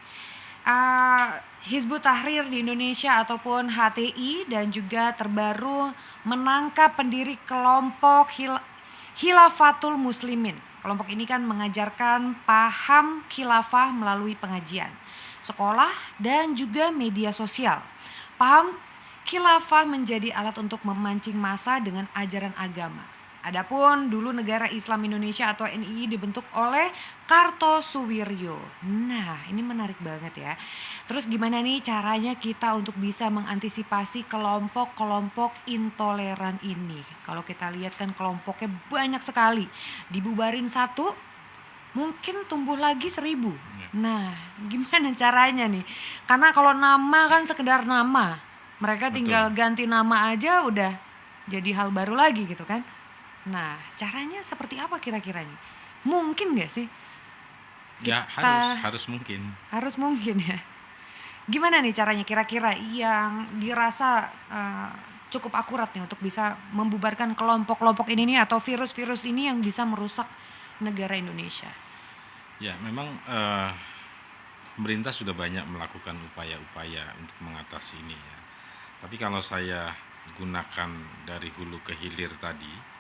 Speaker 1: Hizbut Tahrir di Indonesia ataupun HTI, dan juga terbaru menangkap pendiri kelompok Khilafatul Muslimin. Kelompok ini kan mengajarkan paham khilafah melalui pengajian, sekolah, dan juga media sosial. Paham khilafah menjadi alat untuk memancing massa dengan ajaran agama. Adapun dulu Negara Islam Indonesia atau NII dibentuk oleh Kartosuwiryo. Nah, ini menarik banget ya. Terus gimana nih caranya kita untuk bisa mengantisipasi kelompok-kelompok intoleran ini? Kalau kita lihat kan kelompoknya banyak sekali. Dibubarin satu, mungkin tumbuh lagi 1000. Nah, gimana caranya nih? Karena kalau nama kan sekedar nama. Mereka tinggal ganti nama aja udah jadi hal baru lagi gitu kan. Nah, caranya seperti apa kira-kira nih? Mungkin gak sih?
Speaker 2: Ya
Speaker 1: Kita
Speaker 2: harus mungkin.
Speaker 1: harus mungkin ya. Gimana nih caranya kira-kira yang dirasa cukup akurat nih untuk bisa membubarkan kelompok-kelompok ini nih atau virus-virus ini yang bisa merusak negara Indonesia?
Speaker 2: Ya memang pemerintah sudah banyak melakukan upaya-upaya untuk mengatasi ini ya. Tapi kalau saya gunakan dari hulu ke hilir tadi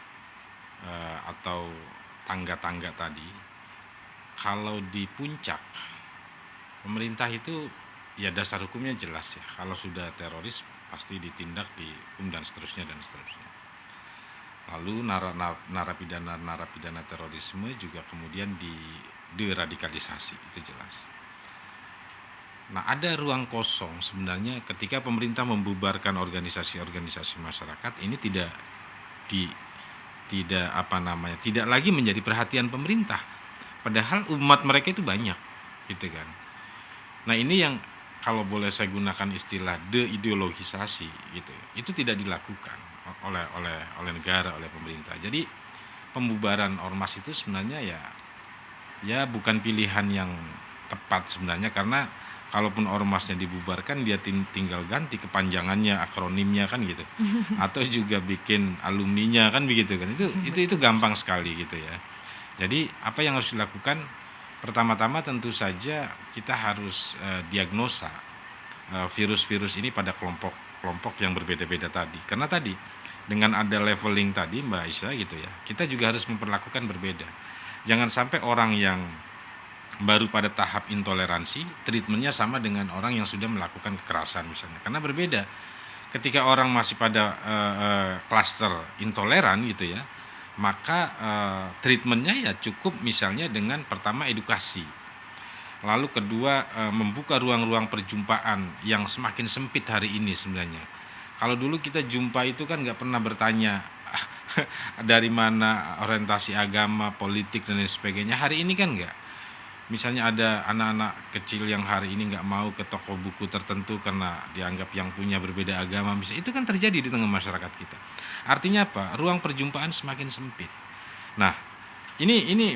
Speaker 2: atau tangga-tangga tadi, kalau di puncak pemerintah itu ya dasar hukumnya jelas ya. Kalau sudah teroris pasti ditindak, dihukum dan seterusnya dan seterusnya. Lalu narapidana terorisme juga kemudian deradikalisasi, itu jelas. Nah, ada ruang kosong sebenarnya ketika pemerintah membubarkan organisasi-organisasi masyarakat ini tidak lagi menjadi perhatian pemerintah. Padahal umat mereka itu banyak, gitu kan. Nah, ini yang kalau boleh saya gunakan istilah deideologisasi gitu, itu tidak dilakukan oleh negara, oleh pemerintah. Jadi pembubaran ormas itu sebenarnya ya bukan pilihan yang tepat sebenarnya, karena kalaupun ormasnya dibubarkan dia tinggal ganti kepanjangannya, akronimnya kan gitu, atau juga bikin alumninya kan begitu kan, itu gampang sekali gitu ya. Jadi apa yang harus dilakukan, pertama-tama tentu saja kita harus diagnosa virus-virus ini pada kelompok-kelompok yang berbeda-beda tadi, karena tadi dengan ada leveling tadi Mbak Aisyah gitu ya, kita juga harus memperlakukan berbeda. Jangan sampai orang yang baru pada tahap intoleransi, treatmentnya sama dengan orang yang sudah melakukan kekerasan misalnya, karena berbeda. Ketika orang masih pada klaster intoleran gitu ya, maka treatmentnya ya cukup misalnya dengan pertama edukasi, lalu kedua membuka ruang-ruang perjumpaan yang semakin sempit hari ini sebenarnya. Kalau dulu kita jumpa itu kan nggak pernah bertanya dari mana orientasi agama, politik dan lain sebagainya. Hari ini kan nggak. Misalnya ada anak-anak kecil yang hari ini nggak mau ke toko buku tertentu karena dianggap yang punya berbeda agama, misalnya, itu kan terjadi di tengah masyarakat kita. Artinya apa? Ruang perjumpaan semakin sempit. Nah, ini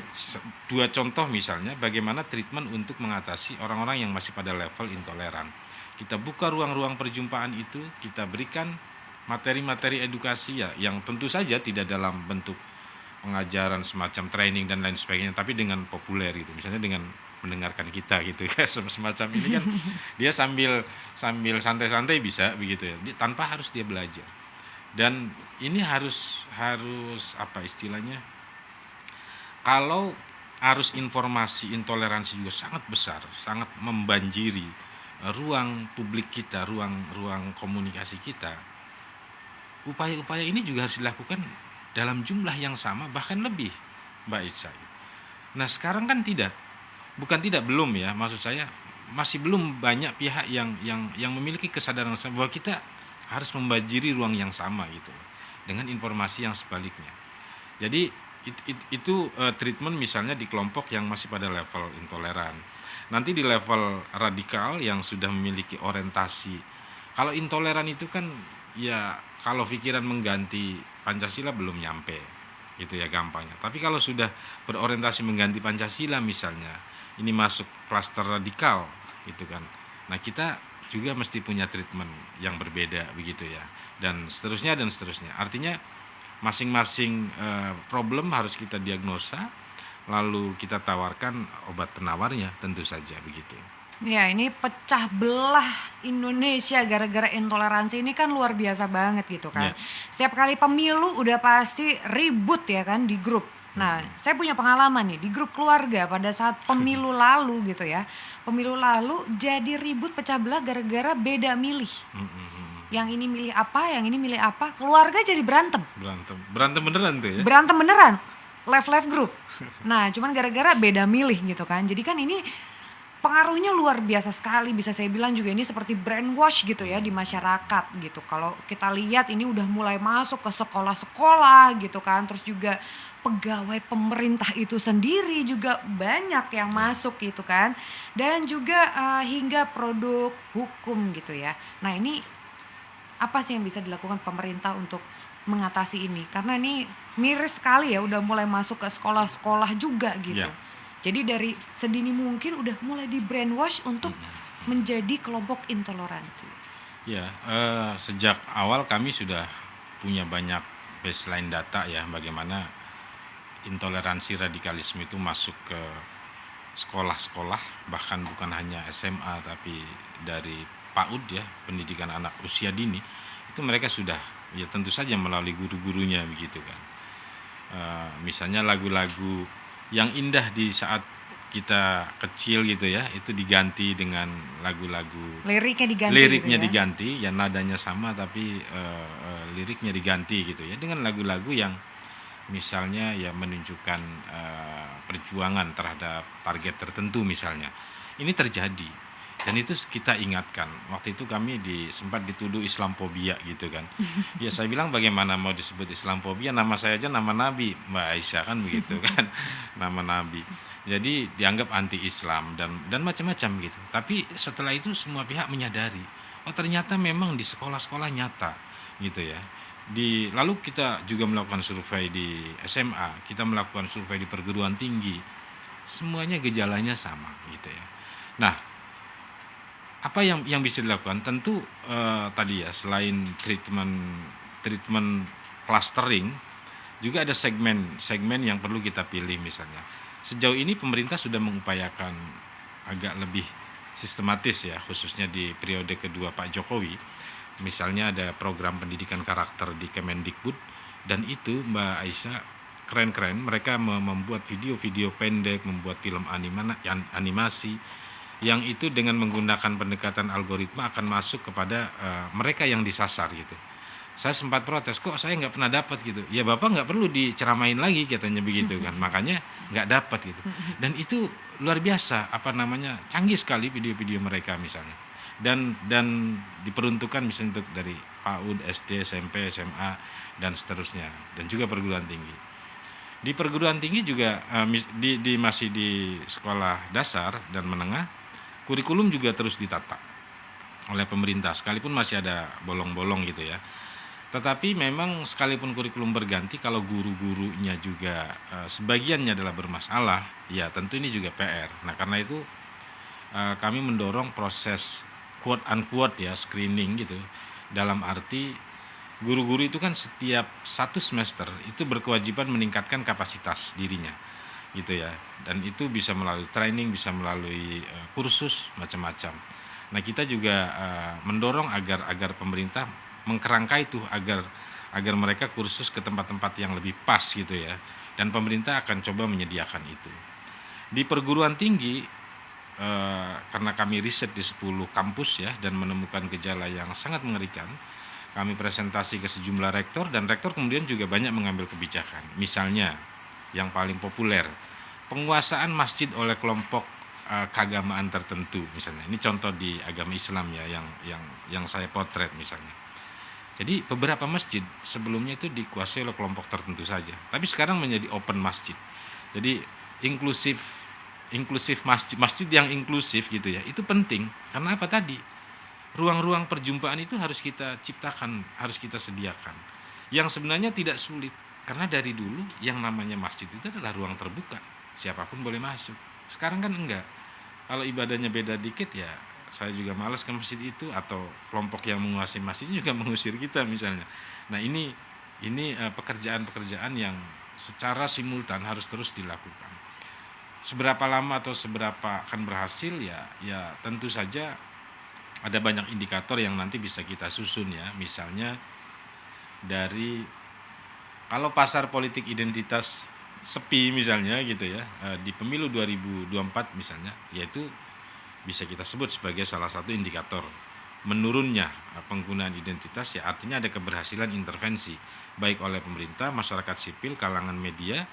Speaker 2: dua contoh misalnya bagaimana treatment untuk mengatasi orang-orang yang masih pada level intoleran. Kita buka ruang-ruang perjumpaan itu, kita berikan materi-materi edukasi ya, yang tentu saja tidak dalam bentuk pengajaran semacam training dan lain sebagainya, tapi dengan populer gitu, misalnya dengan mendengarkan kita gitu ya, semacam ini kan dia sambil santai-santai bisa begitu ya, tanpa harus dia belajar. Dan ini harus apa istilahnya, kalau arus informasi intoleransi juga sangat besar, sangat membanjiri ruang publik kita, ruang komunikasi kita, upaya-upaya ini juga harus dilakukan dalam jumlah yang sama, bahkan lebih, Mbak Ica. Nah sekarang kan belum ya, maksud saya masih belum banyak pihak yang memiliki kesadaran bahwa kita harus membanjiri ruang yang sama gitu, dengan informasi yang sebaliknya. Jadi itu treatment misalnya di kelompok yang masih pada level intoleran. Nanti di level radikal yang sudah memiliki orientasi. Kalau intoleran itu kan ya, kalau pikiran mengganti Pancasila belum nyampe, itu ya gampangnya. Tapi kalau sudah berorientasi mengganti Pancasila misalnya, ini masuk klaster radikal, gitu kan. Nah kita juga mesti punya treatment yang berbeda begitu ya, dan seterusnya dan seterusnya. Artinya masing-masing problem harus kita diagnosa, lalu kita tawarkan obat penawarnya tentu saja begitu.
Speaker 1: Ya, ini pecah belah Indonesia gara-gara intoleransi ini kan luar biasa banget gitu kan.
Speaker 2: Ya.
Speaker 1: Setiap kali pemilu udah pasti ribut ya kan di grup. Nah, saya punya pengalaman nih di grup keluarga pada saat pemilu lalu gitu ya. Pemilu lalu jadi ribut pecah belah gara-gara beda milih. Yang ini milih apa, yang ini milih apa, keluarga jadi berantem.
Speaker 2: Berantem beneran tuh ya.
Speaker 1: Berantem beneran, live group. Nah, cuman gara-gara beda milih gitu kan. Jadi kan ini pengaruhnya luar biasa sekali, bisa saya bilang juga ini seperti brainwash gitu ya di masyarakat gitu. Kalau kita lihat ini udah mulai masuk ke sekolah-sekolah gitu kan, terus juga pegawai pemerintah itu sendiri juga banyak yang masuk gitu kan, dan juga hingga produk hukum gitu ya. Nah ini apa sih yang bisa dilakukan pemerintah untuk mengatasi ini? Karena ini miris sekali ya, udah mulai masuk ke sekolah-sekolah juga gitu.
Speaker 2: Ya.
Speaker 1: Jadi dari sedini mungkin udah mulai di brainwash untuk menjadi kelompok intoleransi.
Speaker 2: Ya, sejak awal kami sudah punya banyak baseline data ya, bagaimana intoleransi radikalisme itu masuk ke sekolah-sekolah, bahkan bukan hanya SMA tapi dari PAUD ya, pendidikan anak usia dini, itu mereka sudah ya tentu saja melalui guru-gurunya begitu kan. Misalnya lagu-lagu yang indah di saat kita kecil gitu ya, itu diganti dengan lagu-lagu
Speaker 1: Liriknya
Speaker 2: diganti ya, nadanya sama tapi liriknya diganti gitu ya, dengan lagu-lagu yang misalnya ya menunjukkan perjuangan terhadap target tertentu misalnya. Ini terjadi Dan itu kita ingatkan. Waktu itu kami sempat dituduh Islamophobia gitu kan. Ya saya bilang bagaimana mau disebut Islamophobia, nama saya aja nama Nabi, Mbak Aisyah kan begitu kan. Nama Nabi. Jadi dianggap anti Islam dan macam-macam gitu. Tapi setelah itu semua pihak menyadari, oh ternyata memang di sekolah-sekolah nyata gitu ya. Lalu kita juga melakukan survei di SMA, kita melakukan survei di perguruan tinggi. Semuanya gejalanya sama gitu ya. Nah, apa yang bisa dilakukan? Tentu tadi ya, selain treatment clustering, juga ada segmen yang perlu kita pilih misalnya. Sejauh ini pemerintah sudah mengupayakan agak lebih sistematis ya, khususnya di periode kedua Pak Jokowi. Misalnya ada program pendidikan karakter di Kemendikbud, dan itu Mbak Aisyah keren-keren, mereka membuat video-video pendek, membuat film animasi yang itu dengan menggunakan pendekatan algoritma akan masuk kepada mereka yang disasar gitu. Saya sempat protes, kok saya nggak pernah dapat gitu. Ya Bapak nggak perlu diceramain lagi katanya begitu kan, makanya nggak dapat gitu. Dan itu luar biasa, canggih sekali video-video mereka misalnya. Dan diperuntukkan misalnya untuk dari PAUD, SD, SMP, SMA dan seterusnya, dan juga perguruan tinggi. Di perguruan tinggi juga masih di sekolah dasar dan menengah, kurikulum juga terus ditata oleh pemerintah, sekalipun masih ada bolong-bolong gitu ya. Tetapi memang sekalipun kurikulum berganti, kalau guru-gurunya juga sebagiannya adalah bermasalah, ya tentu ini juga PR. Nah karena itu kami mendorong proses quote unquote ya screening gitu, dalam arti guru-guru itu kan setiap 1 semester itu berkewajiban meningkatkan kapasitas dirinya gitu ya, dan itu bisa melalui training, bisa melalui kursus macam-macam. Nah kita juga mendorong agar pemerintah mengkerangka itu agar mereka kursus ke tempat-tempat yang lebih pas gitu ya, dan pemerintah akan coba menyediakan itu. Di perguruan tinggi karena kami riset di 10 kampus ya dan menemukan gejala yang sangat mengerikan, kami presentasi ke sejumlah rektor, dan rektor kemudian juga banyak mengambil kebijakan. Misalnya yang paling populer, penguasaan masjid oleh kelompok keagamaan tertentu misalnya. Ini contoh di agama Islam ya yang saya potret misalnya. Jadi beberapa masjid sebelumnya itu dikuasai oleh kelompok tertentu saja, tapi sekarang menjadi open masjid. Jadi inklusif masjid yang inklusif gitu ya. Itu penting karena apa tadi? Ruang-ruang perjumpaan itu harus kita ciptakan, harus kita sediakan. Yang sebenarnya tidak sulit, karena dari dulu yang namanya masjid itu adalah ruang terbuka, siapapun boleh masuk. Sekarang kan enggak. Kalau ibadahnya beda dikit ya saya juga malas ke masjid itu, atau kelompok yang menguasai masjid juga mengusir kita misalnya. Nah ini pekerjaan-pekerjaan yang secara simultan harus terus dilakukan. Seberapa lama atau seberapa akan berhasil ya tentu saja ada banyak indikator yang nanti bisa kita susun ya. Misalnya dari kalau pasar politik identitas sepi misalnya gitu ya, di pemilu 2024 misalnya, yaitu bisa kita sebut sebagai salah satu indikator menurunnya penggunaan identitas ya, artinya ada keberhasilan intervensi baik oleh pemerintah, masyarakat sipil, kalangan media,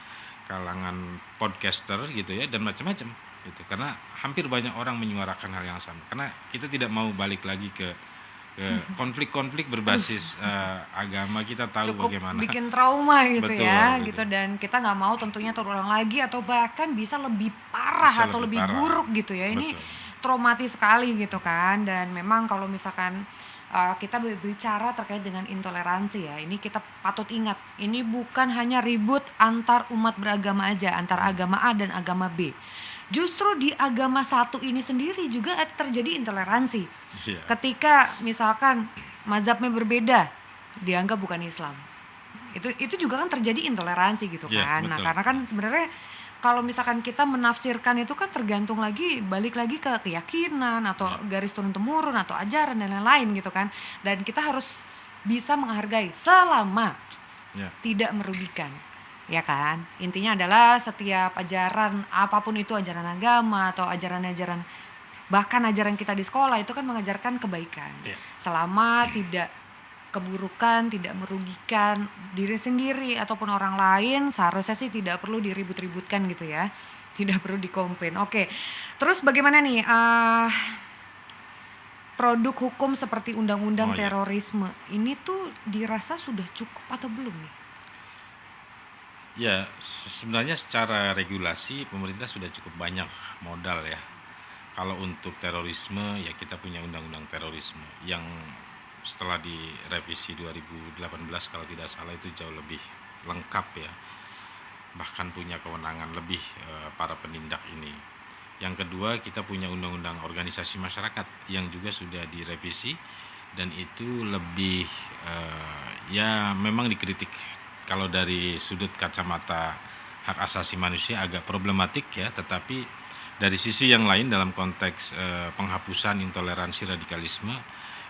Speaker 2: kalangan podcaster gitu ya, dan macam-macam gitu. Karena hampir banyak orang menyuarakan hal yang sama. Karena kita tidak mau balik lagi ke konflik-konflik berbasis agama. Kita tahu
Speaker 1: Cukup
Speaker 2: bagaimana
Speaker 1: bikin trauma gitu.
Speaker 2: Betul,
Speaker 1: ya
Speaker 2: gitu.
Speaker 1: gitu, dan kita nggak mau tentunya terulang lagi, atau bahkan bisa lebih parah
Speaker 2: Bisa
Speaker 1: atau
Speaker 2: lebih
Speaker 1: lebih
Speaker 2: parah.
Speaker 1: buruk gitu ya. Ini
Speaker 2: Betul.
Speaker 1: traumatis sekali gitu kan. Dan memang kalau misalkan kita berbicara terkait dengan intoleransi ya, ini kita patut ingat, ini bukan hanya ribut antar umat beragama aja, antar agama A dan agama B. Justru di agama satu ini sendiri juga terjadi intoleransi.
Speaker 2: Iya.
Speaker 1: Ketika misalkan mazhabnya berbeda, dianggap bukan Islam. Itu juga kan terjadi intoleransi gitu
Speaker 2: Iya,
Speaker 1: kan. Nah,
Speaker 2: betul.
Speaker 1: karena kan sebenarnya kalau misalkan kita menafsirkan itu kan tergantung lagi, balik lagi ke keyakinan atau garis turun temurun atau ajaran dan lain-lain gitu kan. Dan kita harus bisa menghargai selama
Speaker 2: Ya.
Speaker 1: tidak merugikan. Ya kan? Intinya adalah setiap ajaran, apapun itu, ajaran agama atau ajaran-ajaran, bahkan ajaran kita di sekolah itu kan mengajarkan kebaikan.
Speaker 2: Iya.
Speaker 1: Selama tidak keburukan, tidak merugikan diri sendiri ataupun orang lain, seharusnya sih tidak perlu diribut-ributkan gitu ya. Tidak perlu dikomplain. Oke. Terus bagaimana nih? produk hukum seperti undang-undang
Speaker 2: Oh ya.
Speaker 1: terorisme ini tuh dirasa sudah cukup atau belum nih?
Speaker 2: Ya, sebenarnya secara regulasi pemerintah sudah cukup banyak modal ya. Kalau untuk terorisme ya kita punya undang-undang terorisme yang setelah direvisi 2018 kalau tidak salah itu jauh lebih lengkap ya. Bahkan punya kewenangan lebih para penindak ini. Yang kedua kita punya undang-undang organisasi masyarakat yang juga sudah direvisi dan itu lebih ya memang dikritik kalau dari sudut kacamata hak asasi manusia agak problematik ya, tetapi dari sisi yang lain dalam konteks penghapusan intoleransi radikalisme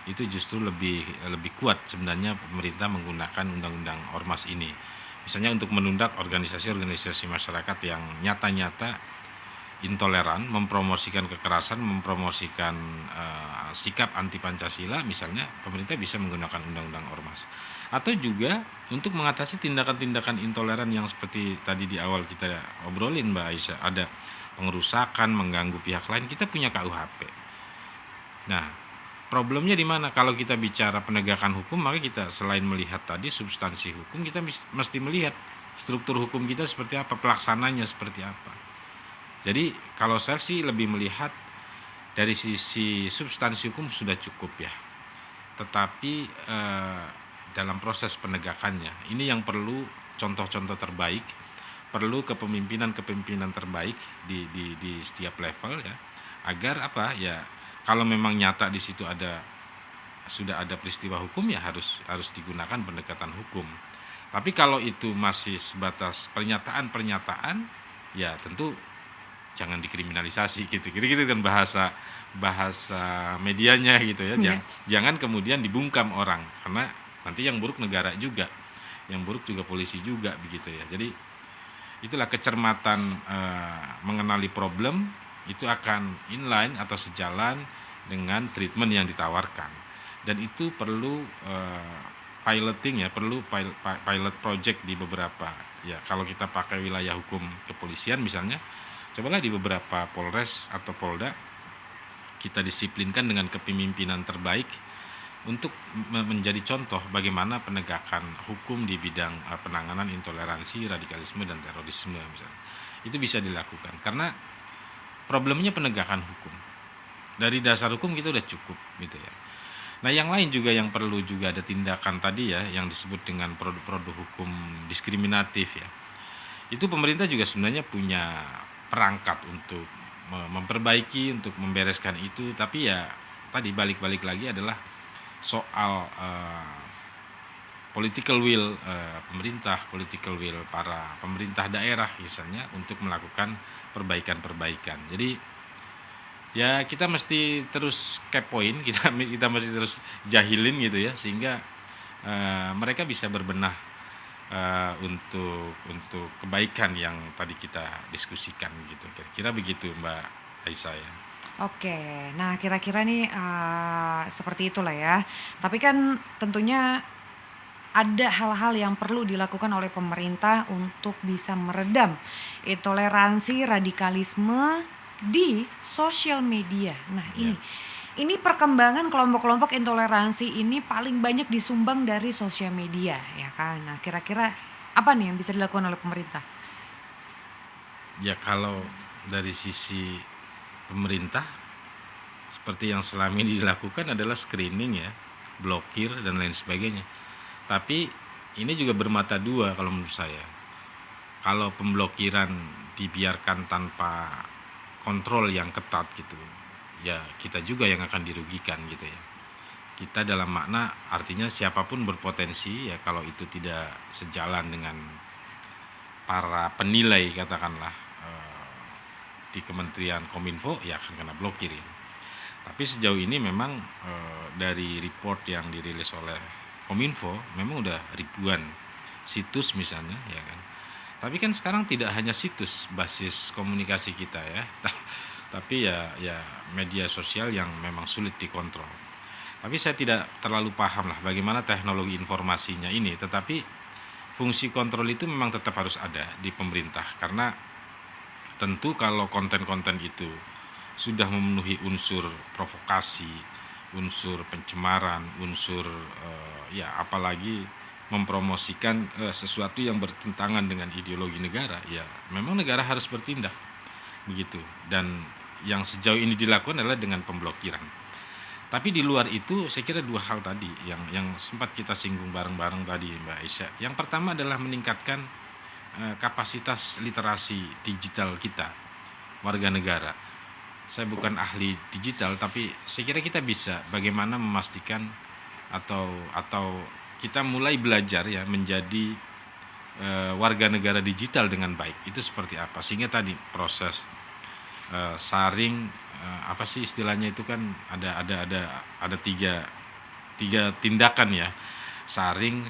Speaker 2: itu justru lebih lebih kuat sebenarnya pemerintah menggunakan undang-undang ormas ini. Misalnya untuk menundak organisasi-organisasi masyarakat yang nyata-nyata intoleran, mempromosikan kekerasan, mempromosikan sikap anti Pancasila misalnya, pemerintah bisa menggunakan undang-undang ormas. Atau juga untuk mengatasi tindakan-tindakan intoleran yang seperti tadi di awal kita obrolin Mbak Aisyah, ada pengerusakan, mengganggu pihak lain, kita punya KUHP. Nah, problemnya di mana? Kalau kita bicara penegakan hukum, maka kita selain melihat tadi substansi hukum, kita mesti melihat struktur hukum kita seperti apa, pelaksananya seperti apa. Jadi kalau saya sih lebih melihat dari sisi substansi hukum sudah cukup ya. Tetapi dalam proses penegakannya, ini yang perlu contoh-contoh terbaik, perlu kepemimpinan terbaik di setiap level ya. Agar apa ya, kalau memang nyata di situ sudah ada peristiwa hukum ya harus digunakan pendekatan hukum. Tapi kalau itu masih sebatas pernyataan-pernyataan ya tentu jangan dikriminalisasi gitu. Kira-kira kan bahasa medianya gitu ya.
Speaker 1: Iya.
Speaker 2: Jangan kemudian dibungkam orang karena nanti yang buruk negara juga. Yang buruk juga polisi juga begitu ya. Jadi itulah kecermatan mengenali problem itu akan inline atau sejalan dengan treatment yang ditawarkan. Dan itu perlu piloting ya, perlu pilot project di beberapa ya. Kalau kita pakai wilayah hukum kepolisian misalnya, cobalah di beberapa Polres atau Polda kita disiplinkan dengan kepemimpinan terbaik untuk menjadi contoh bagaimana penegakan hukum di bidang penanganan intoleransi, radikalisme dan terorisme misalnya. Itu bisa dilakukan karena problemnya penegakan hukum. Dari dasar hukum kita udah cukup gitu ya. Nah, yang lain juga yang perlu juga ada tindakan tadi ya yang disebut dengan produk-produk hukum diskriminatif ya. Itu pemerintah juga sebenarnya punya perangkat untuk memperbaiki, untuk membereskan itu, tapi ya tadi balik-balik lagi adalah soal political will pemerintah, political will para pemerintah daerah misalnya untuk melakukan perbaikan-perbaikan. Jadi ya kita mesti terus kepoin, kita mesti terus jahilin gitu ya sehingga mereka bisa berbenah untuk kebaikan yang tadi kita diskusikan gitu. Kira-kira begitu Mbak Aisyah ya.
Speaker 1: Oke, nah kira-kira nih seperti itulah ya. Tapi kan tentunya ada hal-hal yang perlu dilakukan oleh pemerintah untuk bisa meredam intoleransi radikalisme di sosial media. Nah
Speaker 2: Ya.
Speaker 1: ini perkembangan kelompok-kelompok intoleransi ini paling banyak disumbang dari sosial media ya kan. Nah kira-kira apa nih yang bisa dilakukan oleh pemerintah?
Speaker 2: Ya kalau dari sisi pemerintah seperti yang selama ini dilakukan adalah screening ya, blokir dan lain sebagainya. Tapi ini juga bermata dua kalau menurut saya. Kalau pemblokiran dibiarkan tanpa kontrol yang ketat gitu, ya kita juga yang akan dirugikan gitu ya. Kita dalam makna artinya siapapun berpotensi ya kalau itu tidak sejalan dengan para penilai katakanlah di Kementerian Kominfo ya akan kena blokir ya. Tapi sejauh ini memang dari report yang dirilis oleh Kominfo memang udah ribuan situs misalnya ya kan. Tapi kan sekarang tidak hanya situs basis komunikasi kita ya, tapi ya media sosial yang memang sulit dikontrol. Tapi saya tidak terlalu paham lah bagaimana teknologi informasinya ini, tetapi fungsi kontrol itu memang tetap harus ada di pemerintah karena tentu kalau konten-konten itu sudah memenuhi unsur provokasi, unsur pencemaran, unsur ya apalagi mempromosikan sesuatu yang bertentangan dengan ideologi negara, ya memang negara harus bertindak begitu. Dan yang sejauh ini dilakukan adalah dengan pemblokiran. Tapi di luar itu saya kira dua hal tadi yang sempat kita singgung bareng-bareng tadi Mbak Aisyah. Yang pertama adalah meningkatkan kapasitas literasi digital kita, warga negara. Saya bukan ahli digital, tapi saya kira kita bisa bagaimana memastikan atau kita mulai belajar ya menjadi warga negara digital dengan baik. Itu seperti apa? Sehingga tadi proses saring apa sih istilahnya itu kan ada tiga tindakan ya. Saring,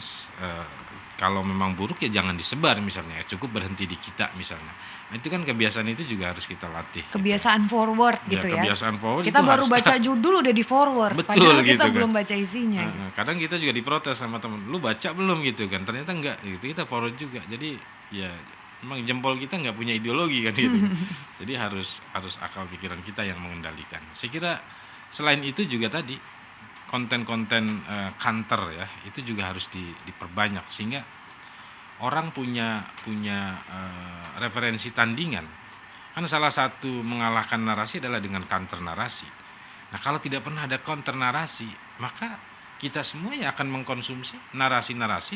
Speaker 2: kalau memang buruk ya jangan disebar misalnya, cukup berhenti di kita misalnya. Nah, itu kan kebiasaan itu juga harus kita latih.
Speaker 1: Kebiasaan forward gitu ya.
Speaker 2: Kebiasaan forward
Speaker 1: kita
Speaker 2: itu
Speaker 1: baru
Speaker 2: harus
Speaker 1: baca judul udah di forward,
Speaker 2: betul,
Speaker 1: padahal kita
Speaker 2: gitu kan.
Speaker 1: belum baca isinya. Gitu.
Speaker 2: Kadang kita juga diprotes sama teman, lu baca belum gitu kan? Ternyata enggak, gitu kita forward juga. Jadi ya memang jempol kita nggak punya ideologi kan gitu. Jadi harus akal pikiran kita yang mengendalikan. Saya kira selain itu juga tadi konten-konten counter ya itu juga harus diperbanyak sehingga orang punya referensi tandingan. Kan salah satu mengalahkan narasi adalah dengan counter narasi. Nah kalau tidak pernah ada counter narasi, maka kita semua ya akan mengkonsumsi narasi-narasi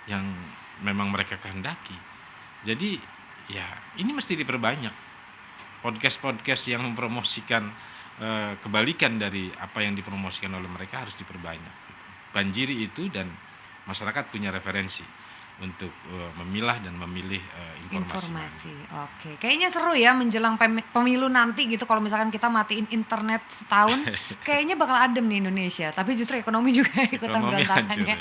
Speaker 2: yang memang mereka kehendaki. Jadi ya ini mesti diperbanyak. Podcast-podcast yang mempromosikan kebalikan dari apa yang dipromosikan oleh mereka harus diperbanyak. Banjiri itu dan masyarakat punya referensi untuk memilah dan memilih informasi.
Speaker 1: Oke, kayaknya seru ya menjelang pemilu nanti gitu. Kalau misalkan kita matiin internet setahun, kayaknya bakal adem nih Indonesia. Tapi justru ekonomi juga ikutan berantakan ya.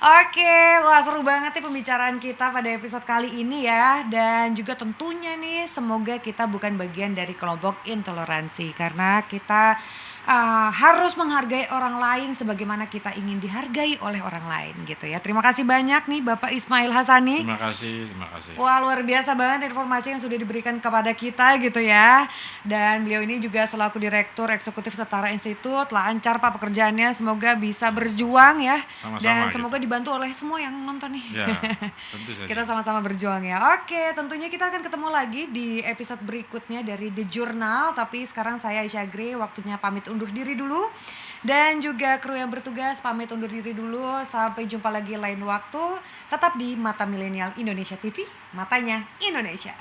Speaker 1: Oke, wah seru banget nih pembicaraan kita pada episode kali ini ya. Dan juga tentunya nih semoga kita bukan bagian dari kelompok intoleransi. Karena kita harus menghargai orang lain sebagaimana kita ingin dihargai oleh orang lain gitu ya. Terima kasih banyak nih Bapak Ismail Hassani.
Speaker 2: Terima kasih.
Speaker 1: Wah luar biasa banget informasi yang sudah diberikan kepada kita gitu ya. Dan beliau ini juga selaku Direktur Eksekutif Setara Institut. Lancar Pak pekerjaannya, semoga bisa berjuang ya.
Speaker 2: Sama-sama
Speaker 1: dan
Speaker 2: gitu.
Speaker 1: semoga dibantu oleh semua yang nonton nih.
Speaker 2: Ya, tentu saja.
Speaker 1: Kita sama-sama berjuang ya. Oke, tentunya kita akan ketemu lagi di episode berikutnya dari The Journal. Tapi sekarang saya Aisyah Gray, waktunya pamit undur diri dulu. Dan juga kru yang bertugas pamit undur diri dulu. Sampai jumpa lagi lain waktu. Tetap di Mata Milenial Indonesia TV, matanya Indonesia.